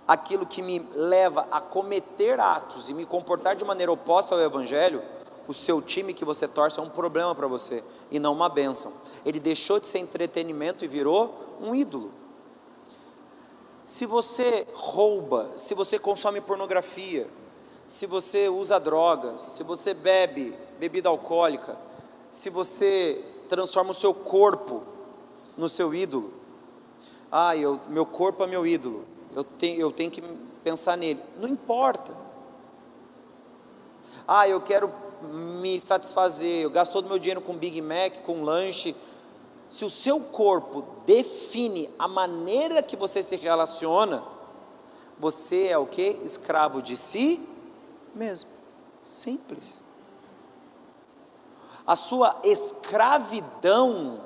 Speaker 1: aquilo que me leva a cometer atos e me comportar de maneira oposta ao Evangelho, o seu time que você torce é um problema para você e não uma bênção. Ele deixou de ser entretenimento e virou um ídolo. Se você rouba, se você consome pornografia, se você usa drogas, se você bebe bebida alcoólica, se você transforma o seu corpo no seu ídolo, meu corpo é meu ídolo, eu tenho que pensar nele, não importa. Eu quero me satisfazer, eu gasto todo o meu dinheiro com Big Mac, com lanche. Se o seu corpo define a maneira que você se relaciona, você é o quê? Escravo de si mesmo. Simples. A sua escravidão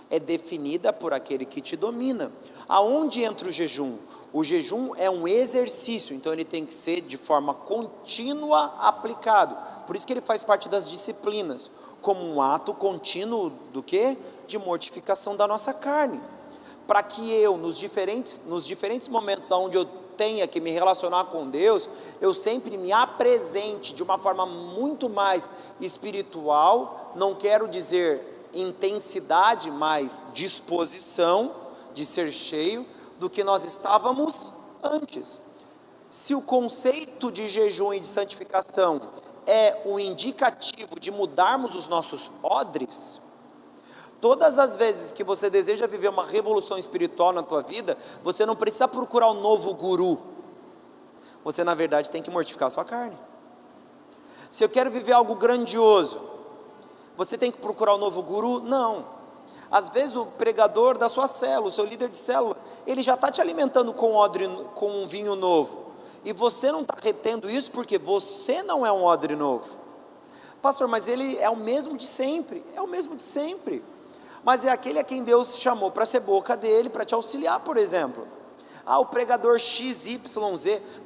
Speaker 1: é definida por aquele que te domina. Aonde entra o jejum? O jejum é um exercício, então ele tem que ser de forma contínua aplicado. Por isso que ele faz parte das disciplinas, como um ato contínuo do quê? De mortificação da nossa carne. Para que eu, nos diferentes momentos onde eu tenha que me relacionar com Deus, eu sempre me apresente de uma forma muito mais espiritual, não quero dizer intensidade, mas disposição de ser cheio, do que nós estávamos antes. Se o conceito de jejum e de santificação é o indicativo de mudarmos os nossos odres, todas as vezes que você deseja viver uma revolução espiritual na tua vida, você não precisa procurar um novo guru, você na verdade tem que mortificar a sua carne. Se eu quero viver algo grandioso, você tem que procurar um novo guru? Não. Às vezes o pregador da sua célula, o seu líder de célula, ele já está te alimentando com um vinho novo, e você não está retendo isso porque você não é um odre novo. Pastor, mas ele é o mesmo de sempre. É o mesmo de sempre, mas é aquele a quem Deus chamou para ser boca dele, para te auxiliar, por exemplo. O pregador XYZ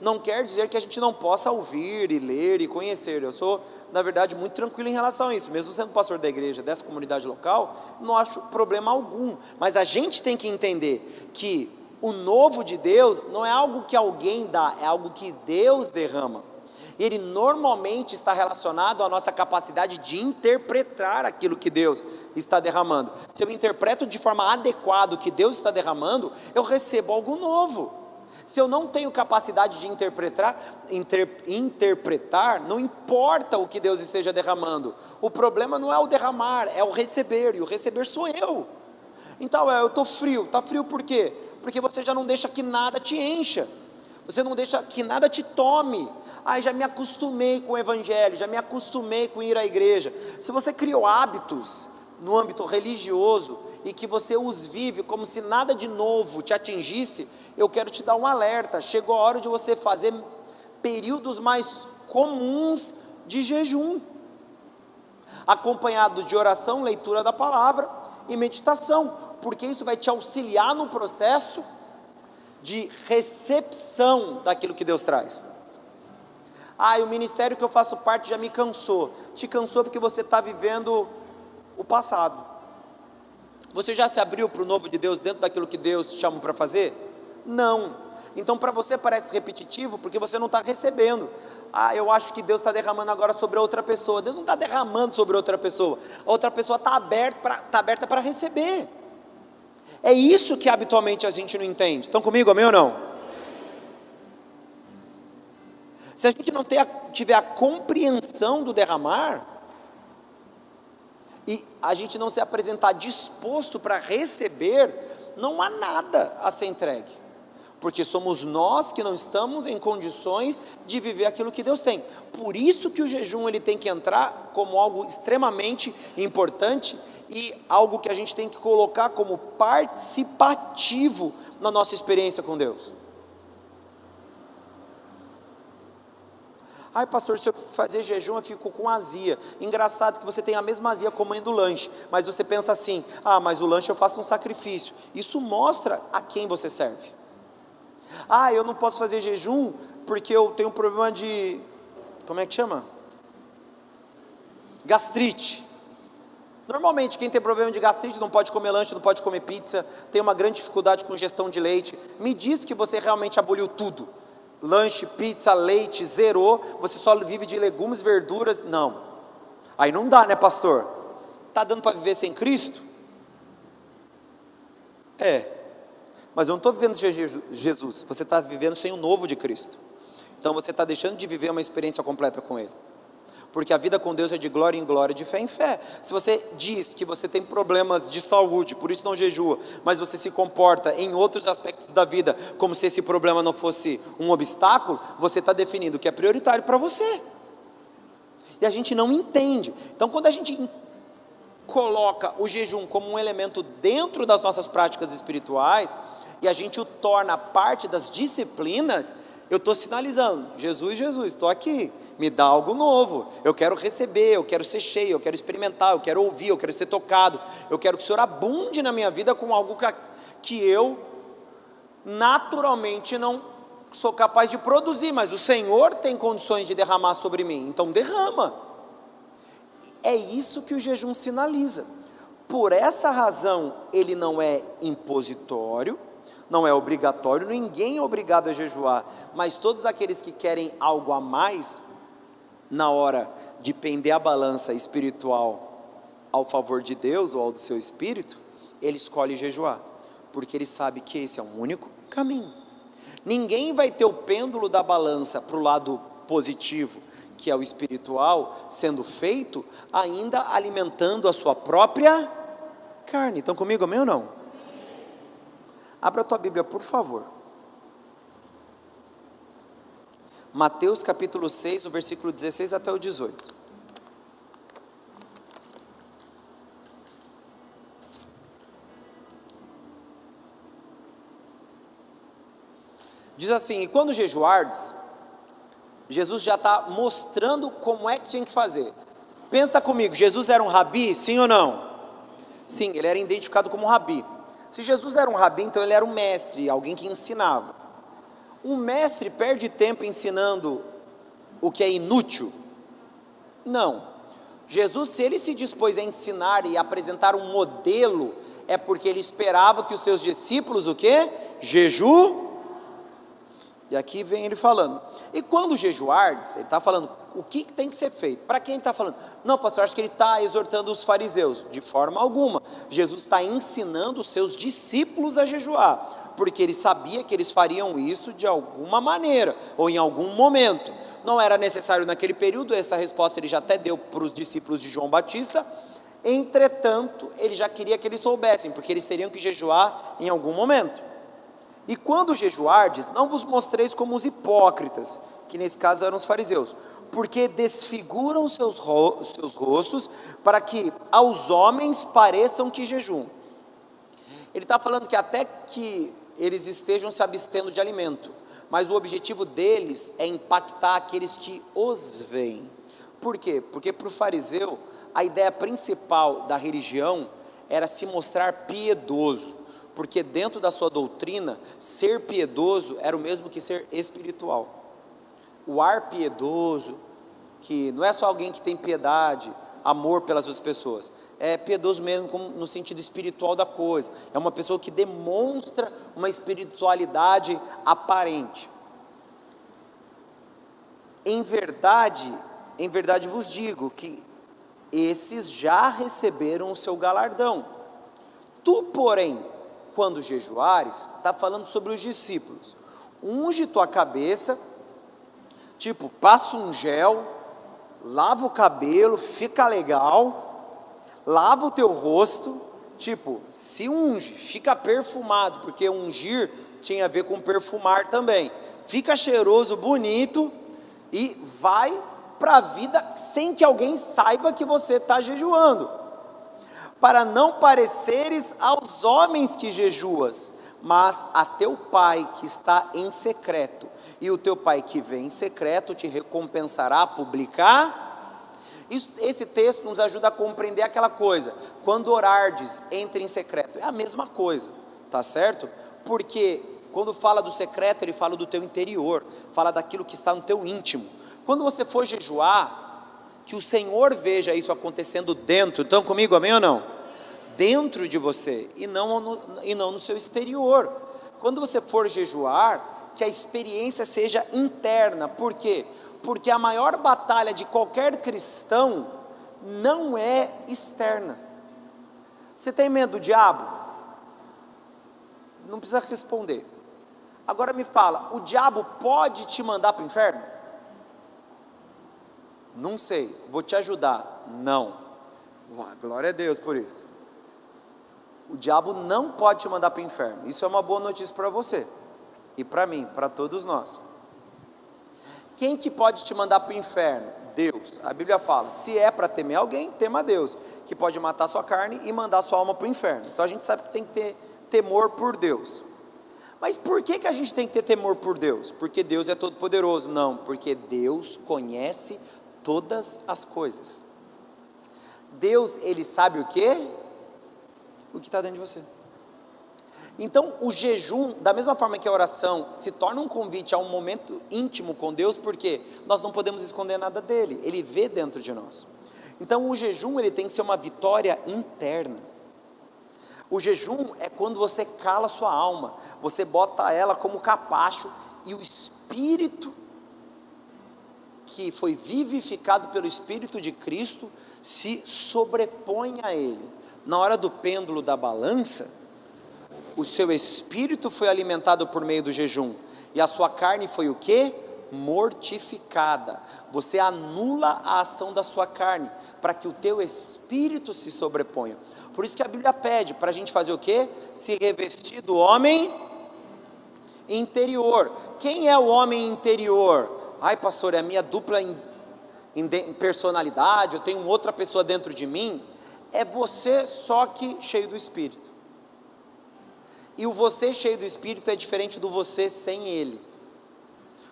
Speaker 1: não quer dizer que a gente não possa ouvir e ler e conhecer. Eu sou, na verdade, muito tranquilo em relação a isso, mesmo sendo pastor da igreja, dessa comunidade local, não acho problema algum, mas a gente tem que entender que o novo de Deus não é algo que alguém dá, é algo que Deus derrama, e ele normalmente está relacionado à nossa capacidade de interpretar aquilo que Deus está derramando. Se eu interpreto de forma adequada o que Deus está derramando, eu recebo algo novo. Se eu não tenho capacidade de interpretar, não importa o que Deus esteja derramando, o problema não é o derramar, é o receber, e o receber sou eu. Então eu estou frio, está frio por quê? Porque você já não deixa que nada te encha, você não deixa que nada te tome. Já me acostumei com o evangelho, já me acostumei com ir à igreja. Se você criou hábitos no âmbito religioso e que você os vive como se nada de novo te atingisse, eu quero te dar um alerta. Chegou a hora de você fazer períodos mais comuns de jejum, acompanhados de oração, leitura da palavra e meditação, porque isso vai te auxiliar no processo de recepção daquilo que Deus traz. O ministério que eu faço parte já me cansou. Te cansou porque você está vivendo o passado. Você já se abriu para o novo de Deus dentro daquilo que Deus te chamou para fazer? Não. Então para você parece repetitivo porque você não está recebendo. Eu acho que Deus está derramando agora sobre outra pessoa. Deus não está derramando sobre outra pessoa. A outra pessoa está aberta para receber. É isso que habitualmente a gente não entende. Estão comigo, amém ou não? Se a gente não tiver a compreensão do derramar, e a gente não se apresentar disposto para receber, não há nada a ser entregue, porque somos nós que não estamos em condições de viver aquilo que Deus tem. Por isso que o jejum ele tem que entrar como algo extremamente importante, e algo que a gente tem que colocar como participativo na nossa experiência com Deus. Pastor, se eu fazer jejum eu fico com azia. Engraçado que você tem a mesma azia comendo lanche, mas você pensa assim, mas o lanche eu faço um sacrifício. Isso mostra a quem você serve. Eu não posso fazer jejum porque eu tenho um problema de, como é que chama? Gastrite. Normalmente quem tem problema de gastrite não pode comer lanche, não pode comer pizza, tem uma grande dificuldade com ingestão de leite. Me diz que você realmente aboliu tudo. Lanche, pizza, leite, zerou, você só vive de legumes, verduras, não. Aí não dá, né, pastor? Está dando para viver sem Cristo? Mas eu não estou vivendo sem Jesus, você está vivendo sem o novo de Cristo. Então você está deixando de viver uma experiência completa com Ele. Porque a vida com Deus é de glória em glória, de fé em fé. Se você diz que você tem problemas de saúde, por isso não jejua, mas você se comporta em outros aspectos da vida como se esse problema não fosse um obstáculo, você está definindo o que é prioritário para você. E a gente não entende. Então quando a gente coloca o jejum como um elemento dentro das nossas práticas espirituais, e a gente o torna parte das disciplinas, eu estou sinalizando, Jesus, estou aqui, me dá algo novo, eu quero receber, eu quero ser cheio, eu quero experimentar, eu quero ouvir, eu quero ser tocado, eu quero que o Senhor abunde na minha vida com algo que eu naturalmente não sou capaz de produzir, mas o Senhor tem condições de derramar sobre mim, então derrama. É isso que o jejum sinaliza. Por essa razão ele não é impositório, não é obrigatório, ninguém é obrigado a jejuar, mas todos aqueles que querem algo a mais, na hora de pender a balança espiritual ao favor de Deus ou ao do seu espírito, ele escolhe jejuar, porque ele sabe que esse é o único caminho. Ninguém vai ter o pêndulo da balança para o lado positivo, que é o espiritual, sendo feito, ainda alimentando a sua própria carne. Estão comigo, amém ou não? Abra a tua Bíblia, por favor. Mateus capítulo 6, no versículo 16 até o 18. Diz assim: e quando jejuardes, Jesus já está mostrando como é que tinha que fazer. Pensa comigo, Jesus era um rabi, sim ou não? Sim, ele era identificado como rabi. Se Jesus era um rabi, então ele era um mestre, alguém que ensinava. Um mestre perde tempo ensinando o que é inútil? Não. Jesus, se ele se dispôs a ensinar e apresentar um modelo, é porque ele esperava que os seus discípulos, o quê? E aqui vem ele falando, e quando jejuardes, ele está falando o que tem que ser feito. Para quem ele está falando? Não, pastor, acho que ele está exortando os fariseus. De forma alguma. Jesus está ensinando os seus discípulos a jejuar, porque ele sabia que eles fariam isso de alguma maneira, ou em algum momento. Não era necessário naquele período, essa resposta ele já até deu para os discípulos de João Batista. Entretanto, ele já queria que eles soubessem, porque eles teriam que jejuar em algum momento. E quando jejuardes, não vos mostreis como os hipócritas, que nesse caso eram os fariseus, porque desfiguram seus rostos, para que aos homens pareçam que jejuam. Ele está falando que até que eles estejam se abstendo de alimento, mas o objetivo deles é impactar aqueles que os veem. Por quê? Porque para o fariseu, a ideia principal da religião era se mostrar piedoso, porque dentro da sua doutrina, ser piedoso era o mesmo que ser espiritual. O ar piedoso, que não é só alguém que tem piedade, amor pelas outras pessoas, é piedoso mesmo no sentido espiritual da coisa, é uma pessoa que demonstra uma espiritualidade aparente. Em verdade vos digo que esses já receberam o seu galardão. Tu, porém, quando jejuares, está falando sobre os discípulos, unge tua cabeça, tipo, passa um gel, lava o cabelo, fica legal, lava o teu rosto, tipo, se unge, fica perfumado, porque ungir tinha a ver com perfumar também, fica cheiroso, bonito, e vai para a vida sem que alguém saiba que você está jejuando, para não pareceres aos homens que jejuas, mas a teu pai que está em secreto, e o teu pai que vem em secreto te recompensará publicar. Esse texto nos ajuda a compreender aquela coisa, quando orardes, entre em secreto, é a mesma coisa, tá certo? Porque quando fala do secreto, ele fala do teu interior, fala daquilo que está no teu íntimo. Quando você for jejuar, que o Senhor veja isso acontecendo dentro. Estão comigo, amém ou não? Dentro de você, e não no seu exterior. Quando você for jejuar, que a experiência seja interna. Por quê? Porque a maior batalha de qualquer cristão não é externa. Você tem medo do diabo? Não precisa responder. Agora me fala, o diabo pode te mandar para o inferno? Não sei, vou te ajudar. Não. Glória a Deus por isso. O diabo não pode te mandar para o inferno. Isso é uma boa notícia para você e para mim, para todos nós. Quem que pode te mandar para o inferno? Deus. A Bíblia fala, se é para temer alguém, tema a Deus, que pode matar sua carne e mandar sua alma para o inferno. Então a gente sabe que tem que ter temor por Deus. Mas por que a gente tem que ter temor por Deus? Porque Deus é todo poderoso? Não, porque Deus conhece todas as coisas. Deus, Ele sabe o quê? O que está dentro de você. Então o jejum, da mesma forma que a oração se torna um convite a um momento íntimo com Deus, porque nós não podemos esconder nada dele, Ele vê dentro de nós. Então o jejum, ele tem que ser uma vitória interna. O jejum é quando você cala a sua alma, você bota ela como capacho, e o Espírito que foi vivificado pelo Espírito de Cristo se sobrepõe a ele. Na hora do pêndulo da balança, o seu espírito foi alimentado por meio do jejum, e a sua carne foi o quê? mortificada. Você anula a ação da sua carne, para que o teu espírito se sobreponha. Por isso que a Bíblia pede para a gente fazer o quê? Se revestir do homem interior. Quem é o homem interior? Ai, pastor, é a minha dupla personalidade, eu tenho outra pessoa dentro de mim. É você, só que cheio do Espírito. E o você cheio do Espírito é diferente do você sem ele.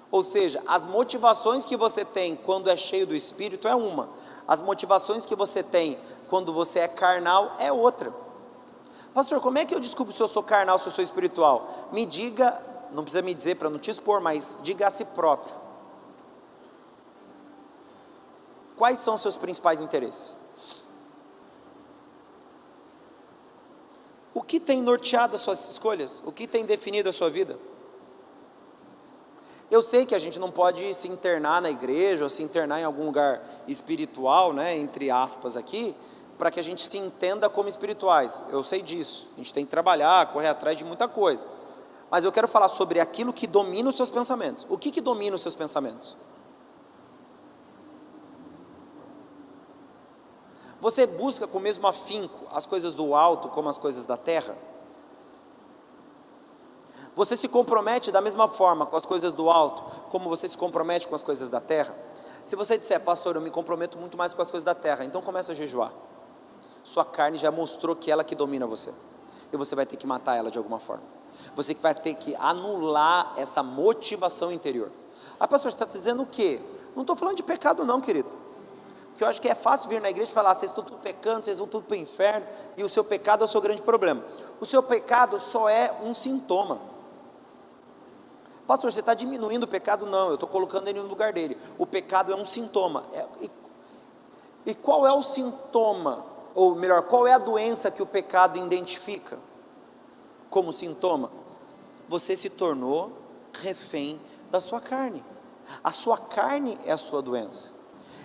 Speaker 1: Ou seja, as motivações que você tem quando é cheio do Espírito é uma. As motivações que você tem quando você é carnal é outra. Pastor, como é que eu descubro se eu sou carnal, se eu sou espiritual? Me diga, não precisa me dizer para não te expor, mas diga a si próprio. Quais são os seus principais interesses? O que tem norteado as suas escolhas? O que tem definido a sua vida? Eu sei que a gente não pode se internar na igreja, ou se internar em algum lugar espiritual, né, entre aspas aqui, para que a gente se entenda como espirituais. Eu sei disso, a gente tem que trabalhar, correr atrás de muita coisa. Mas eu quero falar sobre aquilo que domina os seus pensamentos. O que domina os seus pensamentos? Você busca com o mesmo afinco as coisas do alto como as coisas da terra? Você se compromete da mesma forma com as coisas do alto como você se compromete com as coisas da terra? Se você disser, pastor, eu me comprometo muito mais com as coisas da terra, então começa a jejuar. Sua carne já mostrou que ela que domina você, e você vai ter que matar ela de alguma forma. Você vai ter que anular essa motivação interior. Ah, pastor, você está dizendo o quê? Não estou falando de pecado não, querido. Porque eu acho que é fácil vir na igreja e falar, vocês estão tudo pecando, vocês vão tudo para o inferno, e o seu pecado é o seu grande problema. O seu pecado só é um sintoma. Pastor, você está diminuindo o pecado? Não, eu estou colocando ele no lugar dele. O pecado é um sintoma. E qual é o sintoma? Ou melhor, qual é a doença que o pecado identifica como sintoma? Você se tornou refém da sua carne. A sua carne é a sua doença.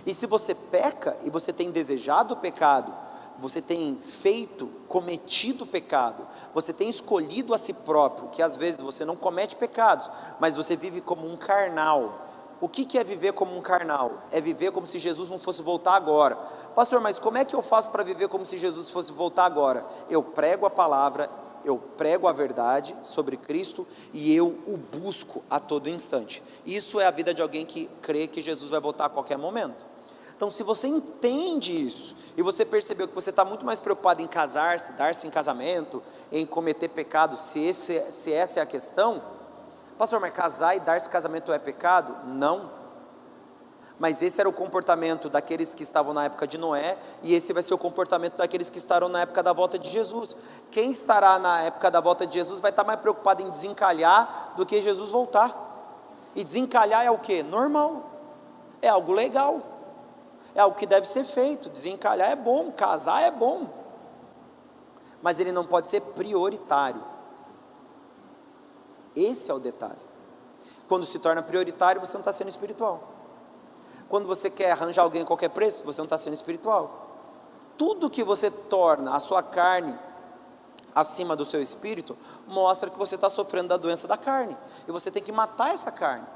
Speaker 1: E se você peca, e você tem desejado o pecado, você tem cometido o pecado, você tem escolhido a si próprio, que às vezes você não comete pecados, mas você vive como um carnal. O que é viver como um carnal? É viver como se Jesus não fosse voltar agora. Pastor, mas como é que eu faço para viver como se Jesus fosse voltar agora? Eu prego a palavra, eu prego a verdade sobre Cristo, e eu o busco a todo instante. Isso é a vida de alguém que crê que Jesus vai voltar a qualquer momento. Então, se você entende isso, e você percebeu que você está muito mais preocupado em casar-se, dar-se em casamento, em cometer pecado, se essa é a questão, pastor, mas casar e dar-se em casamento é pecado? Não, mas esse era o comportamento daqueles que estavam na época de Noé, e esse vai ser o comportamento daqueles que estarão na época da volta de Jesus. Quem estará na época da volta de Jesus vai estar mais preocupado em desencalhar do que Jesus voltar. E desencalhar é o que? Normal, é algo legal, é algo que deve ser feito. Desencalhar é bom, casar é bom, mas ele não pode ser prioritário. Esse é o detalhe. Quando se torna prioritário, você não está sendo espiritual. Quando você quer arranjar alguém a qualquer preço, você não está sendo espiritual. Tudo que você torna a sua carne acima do seu espírito, mostra que você está sofrendo da doença da carne, e você tem que matar essa carne,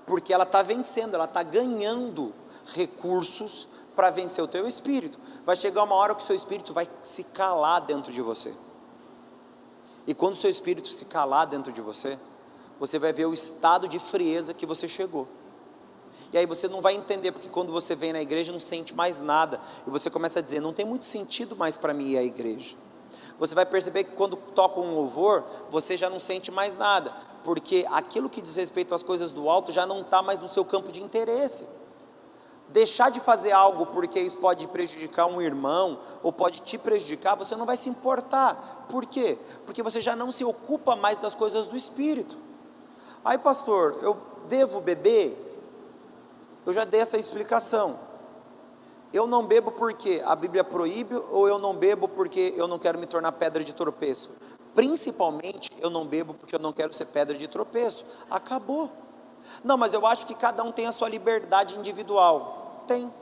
Speaker 1: porque ela está vencendo, ela está ganhando recursos para vencer o teu espírito. Vai chegar uma hora que o seu espírito vai se calar dentro de você, e quando o seu espírito se calar dentro de você, você vai ver o estado de frieza que você chegou. E aí você não vai entender, porque quando você vem na igreja não sente mais nada, e você começa a dizer, não tem muito sentido mais para mim ir à igreja. Você vai perceber que quando toca um louvor, você já não sente mais nada, porque aquilo que diz respeito às coisas do alto já não está mais no seu campo de interesse. Deixar de fazer algo porque isso pode prejudicar um irmão, ou pode te prejudicar, você não vai se importar. Por quê? Porque você já não se ocupa mais das coisas do Espírito. Aí, pastor, eu devo beber? Eu já dei essa explicação. Eu não bebo porque a Bíblia proíbe, ou eu não bebo porque eu não quero me tornar pedra de tropeço? Principalmente, eu não bebo porque eu não quero ser pedra de tropeço. Acabou. Não, mas eu acho que cada um tem a sua liberdade individual. Tem.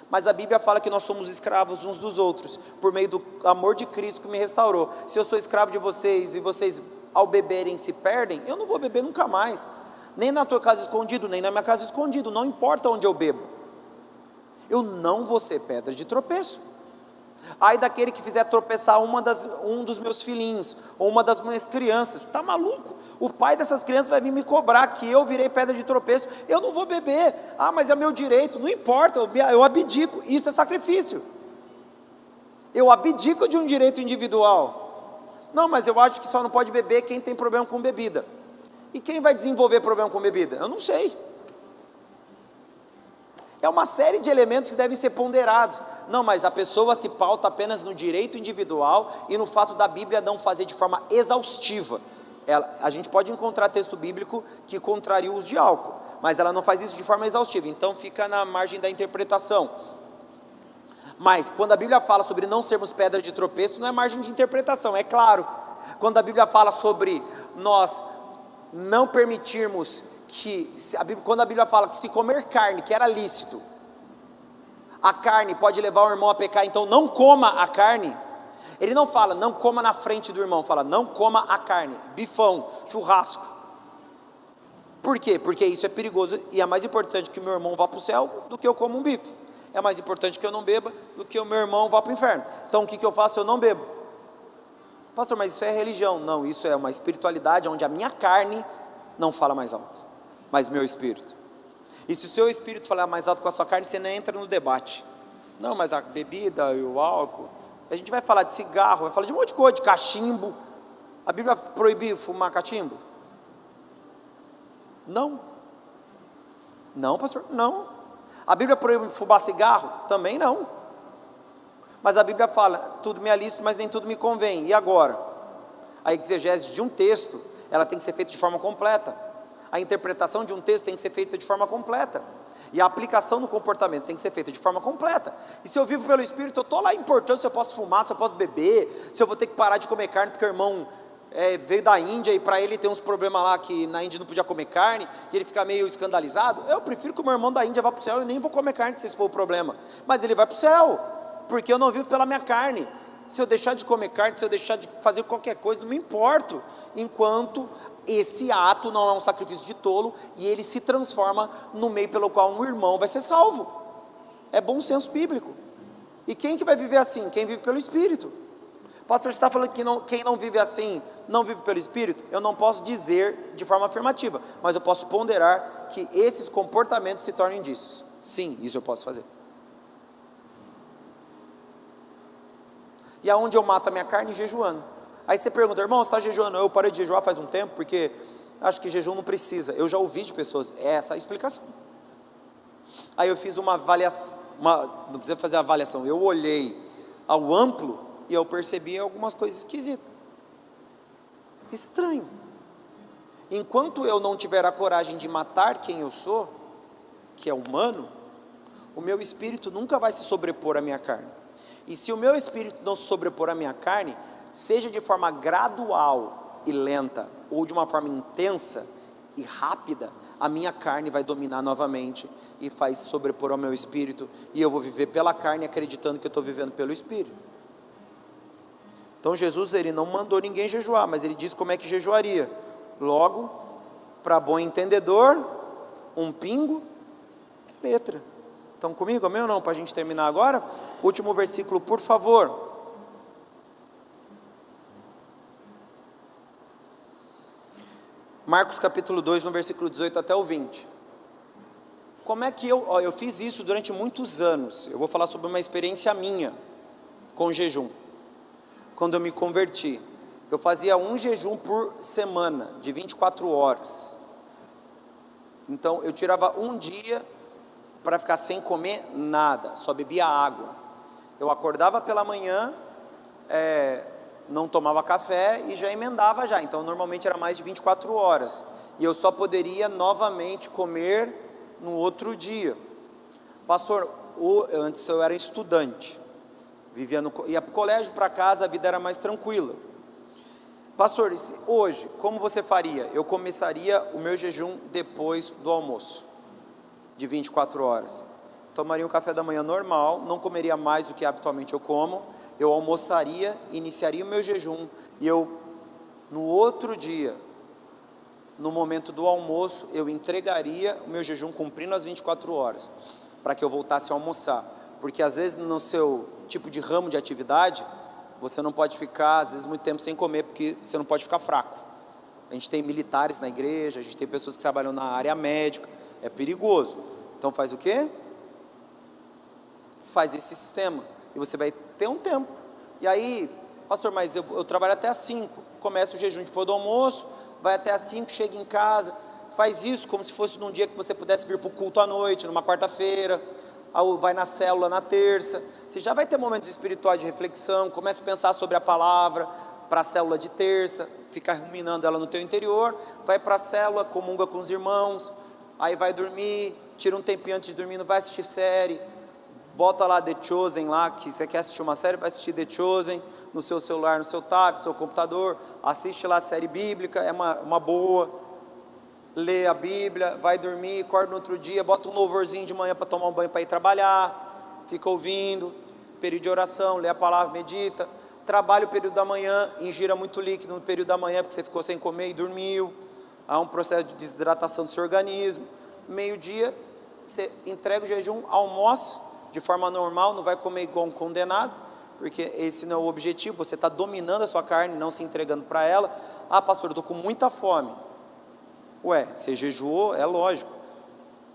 Speaker 1: Mas a Bíblia fala que nós somos escravos uns dos outros, por meio do amor de Cristo que me restaurou. Se eu sou escravo de vocês, e vocês ao beberem se perdem, eu não vou beber nunca mais. nem na tua casa escondido, nem na minha casa escondido, não importa onde eu bebo. Eu não vou ser pedra de tropeço. Ai daquele que fizer tropeçar um dos meus filhinhos, ou uma das minhas crianças, está maluco? O pai dessas crianças vai vir me cobrar que eu virei pedra de tropeço, eu não vou beber. Ah, mas é meu direito, não importa, eu abdico, isso é sacrifício. Eu abdico de um direito individual. Não, mas eu acho que só não pode beber quem tem problema com bebida. E quem vai desenvolver problema com bebida? Eu não sei. É uma série de elementos que devem ser ponderados. Não, mas a pessoa se pauta apenas no direito individual e no fato da Bíblia não fazer de forma exaustiva. A gente pode encontrar texto bíblico que contraria o uso de álcool, mas ela não faz isso de forma exaustiva, então fica na margem da interpretação. Mas quando a Bíblia fala sobre não sermos pedra de tropeço, não é margem de interpretação, é claro. Quando a Bíblia fala sobre nós não permitirmos quando a Bíblia fala que se comer carne, que era lícito, a carne pode levar o irmão a pecar, então não coma a carne. Ele não fala, não coma na frente do irmão, fala, não coma a carne, bifão, churrasco. Por quê? Porque isso é perigoso e é mais importante que o meu irmão vá para o céu do que eu como um bife. É mais importante que eu não beba do que o meu irmão vá para o inferno. Então o que eu faço? Eu não bebo. Pastor, mas isso é religião. Não, isso é uma espiritualidade onde a minha carne não fala mais alto, mas meu espírito. E se o seu espírito falar mais alto com a sua carne, você nem entra no debate. Não, mas a bebida e o álcool, a gente vai falar de cigarro, vai falar de um monte de coisa, de cachimbo. A Bíblia proíbe fumar cachimbo? Não. Não, pastor, não. A Bíblia proíbe fumar cigarro? Também não. Mas a Bíblia fala, tudo me é lícito, mas nem tudo me convém. E agora? A exegese de um texto, ela tem que ser feita de forma completa. A interpretação de um texto tem que ser feita de forma completa. E a aplicação no comportamento tem que ser feita de forma completa. E se eu vivo pelo Espírito, eu estou lá importando se eu posso fumar, se eu posso beber, se eu vou ter que parar de comer carne, porque o irmão veio da Índia e para ele tem uns problemas lá que na Índia não podia comer carne, e ele fica meio escandalizado. Eu prefiro que o meu irmão da Índia vá para o céu, eu nem vou comer carne se esse for o problema. Mas ele vai para o céu, porque eu não vivo pela minha carne. Se eu deixar de comer carne, se eu deixar de fazer qualquer coisa, não me importo, enquanto esse ato não é um sacrifício de tolo, e ele se transforma no meio pelo qual um irmão vai ser salvo. É bom senso bíblico. E quem que vai viver assim? Quem vive pelo Espírito. Pastor, você está falando que quem não vive assim, não vive pelo Espírito? Eu não posso dizer de forma afirmativa, mas eu posso ponderar que esses comportamentos se tornem indícios. Sim, isso eu posso fazer. E aonde eu mato a minha carne? Jejuando. Aí você pergunta, irmão, você está jejuando? Eu parei de jejuar faz um tempo, porque acho que jejum não precisa. Eu já ouvi de pessoas, essa é a explicação. Aí eu fiz uma avaliação, não precisa fazer avaliação, eu olhei ao amplo e eu percebi algumas coisas esquisitas. Estranho. Enquanto eu não tiver a coragem de matar quem eu sou, que é humano, o meu espírito nunca vai se sobrepor à minha carne. E se o meu espírito não se sobrepor à minha carne, seja de forma gradual e lenta, ou de uma forma intensa e rápida, a minha carne vai dominar novamente e faz sobrepor ao meu espírito, e eu vou viver pela carne acreditando que eu estou vivendo pelo espírito. Então Jesus, ele não mandou ninguém jejuar, mas ele disse como é que jejuaria. Logo, para bom entendedor, um pingo é letra. Estão comigo, amém ou não? Para a gente terminar agora, último versículo, por favor. Marcos capítulo 2, no versículo 18 até o 20. Como é que eu fiz isso durante muitos anos. Eu vou falar sobre uma experiência minha com jejum. Quando eu me converti, eu fazia um jejum por semana, de 24 horas. Então eu tirava um dia para ficar sem comer nada, só bebia água. Eu acordava pela manhã, não tomava café e já emendava já. Então normalmente era mais de 24 horas. E eu só poderia novamente comer no outro dia. Pastor, antes eu era estudante, ia para o colégio, para casa, a vida era mais tranquila. Pastor, hoje, como você faria? Eu começaria o meu jejum depois do almoço, de 24 horas. Tomaria um café da manhã normal, não comeria mais do que habitualmente eu como. Eu almoçaria, iniciaria o meu jejum, e eu, no outro dia, no momento do almoço, eu entregaria o meu jejum cumprindo as 24 horas, para que eu voltasse a almoçar. Porque às vezes no seu tipo de ramo de atividade, você não pode ficar, às vezes, muito tempo sem comer, porque você não pode ficar fraco. A gente tem militares na igreja, a gente tem pessoas que trabalham na área médica, é perigoso. Então faz o quê? Faz esse sistema, e você vai ter um tempo. E aí, pastor, mas eu trabalho até às 5, começa o jejum depois do almoço, vai até às 5, chega em casa, faz isso como se fosse num dia que você pudesse vir para o culto à noite, numa quarta-feira, vai na célula na terça, você já vai ter momentos espirituais de reflexão, começa a pensar sobre a palavra, para a célula de terça, fica ruminando ela no teu interior, vai para a célula, comunga com os irmãos, aí vai dormir, tira um tempinho antes de dormir, não vai assistir série, bota lá The Chosen lá, que você quer assistir uma série, vai assistir The Chosen, no seu celular, no seu tablet, no seu computador, assiste lá a série bíblica, é uma boa, lê a Bíblia, vai dormir, acorda no outro dia, bota um louvorzinho de manhã para tomar um banho para ir trabalhar, fica ouvindo, período de oração, lê a palavra, medita, trabalha o período da manhã, ingira muito líquido no período da manhã, porque você ficou sem comer e dormiu, há um processo de desidratação do seu organismo, meio-dia, você entrega o jejum, almoça de forma normal, não vai comer igual um condenado, porque esse não é o objetivo, você está dominando a sua carne, não se entregando para ela. Ah, pastor, eu estou com muita fome. Ué, você jejuou, é lógico,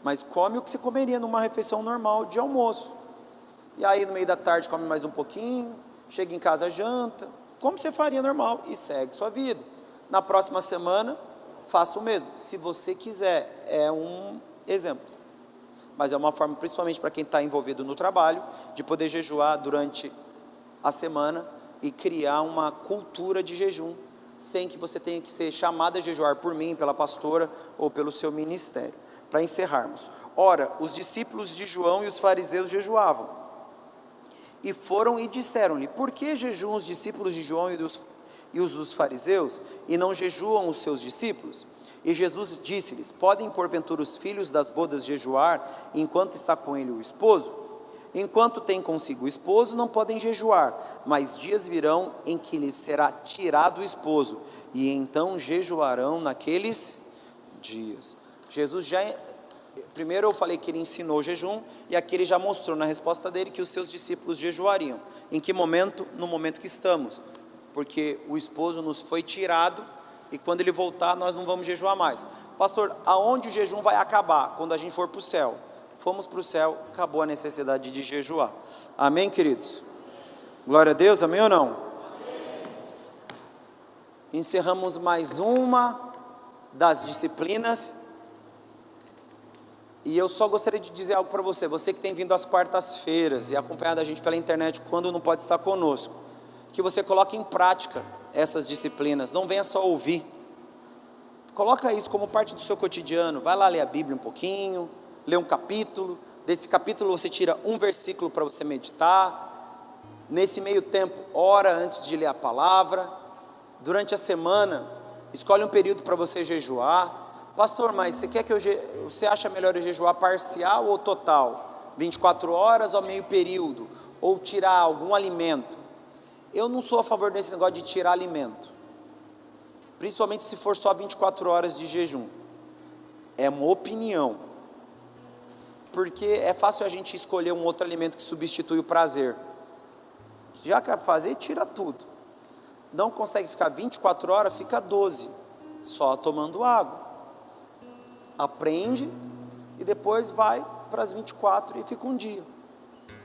Speaker 1: mas come o que você comeria numa refeição normal de almoço, e aí no meio da tarde come mais um pouquinho, chega em casa, janta, como você faria normal, e segue sua vida. Na próxima semana, faça o mesmo, se você quiser, é um exemplo, mas é uma forma, principalmente para quem está envolvido no trabalho, de poder jejuar durante a semana, e criar uma cultura de jejum, sem que você tenha que ser chamado a jejuar por mim, pela pastora, ou pelo seu ministério. Para encerrarmos, ora, os discípulos de João e os fariseus jejuavam, e foram e disseram-lhe, por que jejuam os discípulos de João e os dos fariseus, e não jejuam os seus discípulos? E Jesus disse-lhes, podem porventura os filhos das bodas jejuar, enquanto está com ele o esposo? Enquanto tem consigo o esposo, não podem jejuar, mas dias virão em que lhes será tirado o esposo, e então jejuarão naqueles dias. Jesus primeiro eu falei que ele ensinou o jejum, e aqui ele já mostrou na resposta dele que os seus discípulos jejuariam. Em que momento? No momento que estamos, porque o esposo nos foi tirado, e quando ele voltar nós não vamos jejuar mais. Pastor, aonde o jejum vai acabar? Quando a gente for para o céu. Fomos para o céu, acabou a necessidade de jejuar. Amém, queridos? Glória a Deus, amém ou não? Amém. Encerramos mais uma das disciplinas, e eu só gostaria de dizer algo para você, você que tem vindo às quartas-feiras, e acompanhado a gente pela internet, quando não pode estar conosco, que você coloque em prática essas disciplinas, não venha só ouvir, coloca isso como parte do seu cotidiano, vai lá ler a Bíblia um pouquinho, lê um capítulo, desse capítulo você tira um versículo para você meditar, nesse meio tempo, ora antes de ler a palavra, durante a semana, escolhe um período para você jejuar. Pastor, mas você quer que você acha melhor eu jejuar parcial ou total? 24 horas ou meio período? Ou tirar algum alimento? Eu não sou a favor desse negócio de tirar alimento, principalmente se for só 24 horas de jejum, é uma opinião, porque é fácil a gente escolher um outro alimento que substitui o prazer. Já quer fazer, tira tudo. Não consegue ficar 24 horas, fica 12, só tomando água. Aprende e depois vai para as 24 e fica um dia.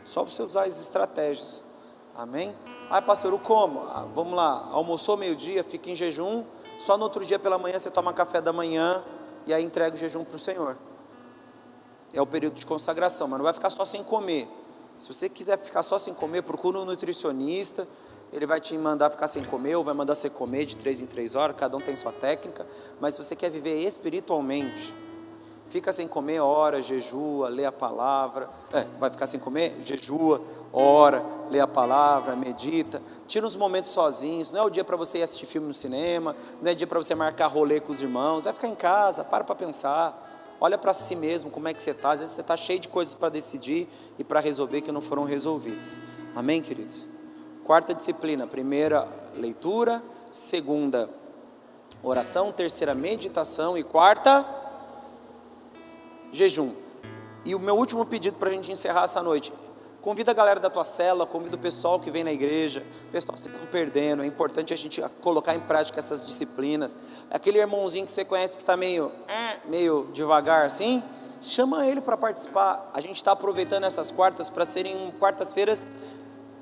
Speaker 1: Só você usar as estratégias. Amém? Ah, pastor, o como? Vamos lá, almoçou meio-dia, fica em jejum, só no outro dia pela manhã você toma café da manhã e aí entrega o jejum para o Senhor. É o período de consagração, mas não vai ficar só sem comer. Se você quiser ficar só sem comer, procura um nutricionista, ele vai te mandar ficar sem comer, ou vai mandar você comer de 3 em 3 horas, cada um tem sua técnica, mas se você quer viver espiritualmente, fica sem comer, ora, jejua, lê a palavra, vai ficar sem comer, jejua, ora, lê a palavra, medita, tira uns momentos sozinhos, não é o dia para você ir assistir filme no cinema, não é dia para você marcar rolê com os irmãos, vai ficar em casa, para pensar, olha para si mesmo, como é que você está, às vezes você está cheio de coisas para decidir e para resolver que não foram resolvidas. Amém, queridos? Quarta disciplina, primeira leitura, segunda oração, terceira, meditação e quarta, jejum. E o meu último pedido para a gente encerrar essa noite: convida a galera da tua célula, convida o pessoal que vem na igreja. Pessoal, vocês estão perdendo, é importante a gente colocar em prática essas disciplinas. Aquele irmãozinho que você conhece que está meio devagar assim, chama ele para participar. A gente está aproveitando essas quartas para serem quartas-feiras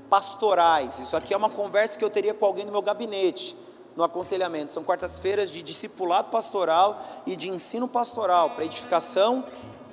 Speaker 1: pastorais. Isso aqui é uma conversa que eu teria com alguém no meu gabinete, no aconselhamento. São quartas-feiras de discipulado pastoral e de ensino pastoral para edificação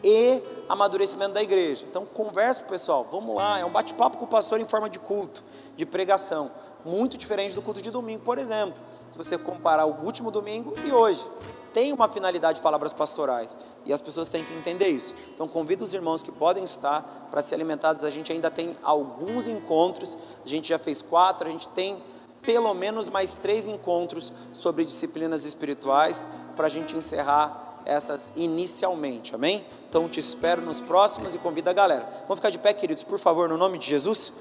Speaker 1: e amadurecimento da igreja. Então conversa com o pessoal, vamos lá, é um bate-papo com o pastor em forma de culto, de pregação, muito diferente do culto de domingo, por exemplo. Se você comparar o último domingo e hoje, tem uma finalidade de palavras pastorais, e as pessoas têm que entender isso. Então convido os irmãos que podem estar para ser alimentados. A gente ainda tem alguns encontros, a gente já fez 4, a gente tem pelo menos mais 3 encontros sobre disciplinas espirituais, para a gente encerrar essas inicialmente, amém? Então te espero nos próximos e convido a galera. Vamos ficar de pé, queridos, por favor, no nome de Jesus.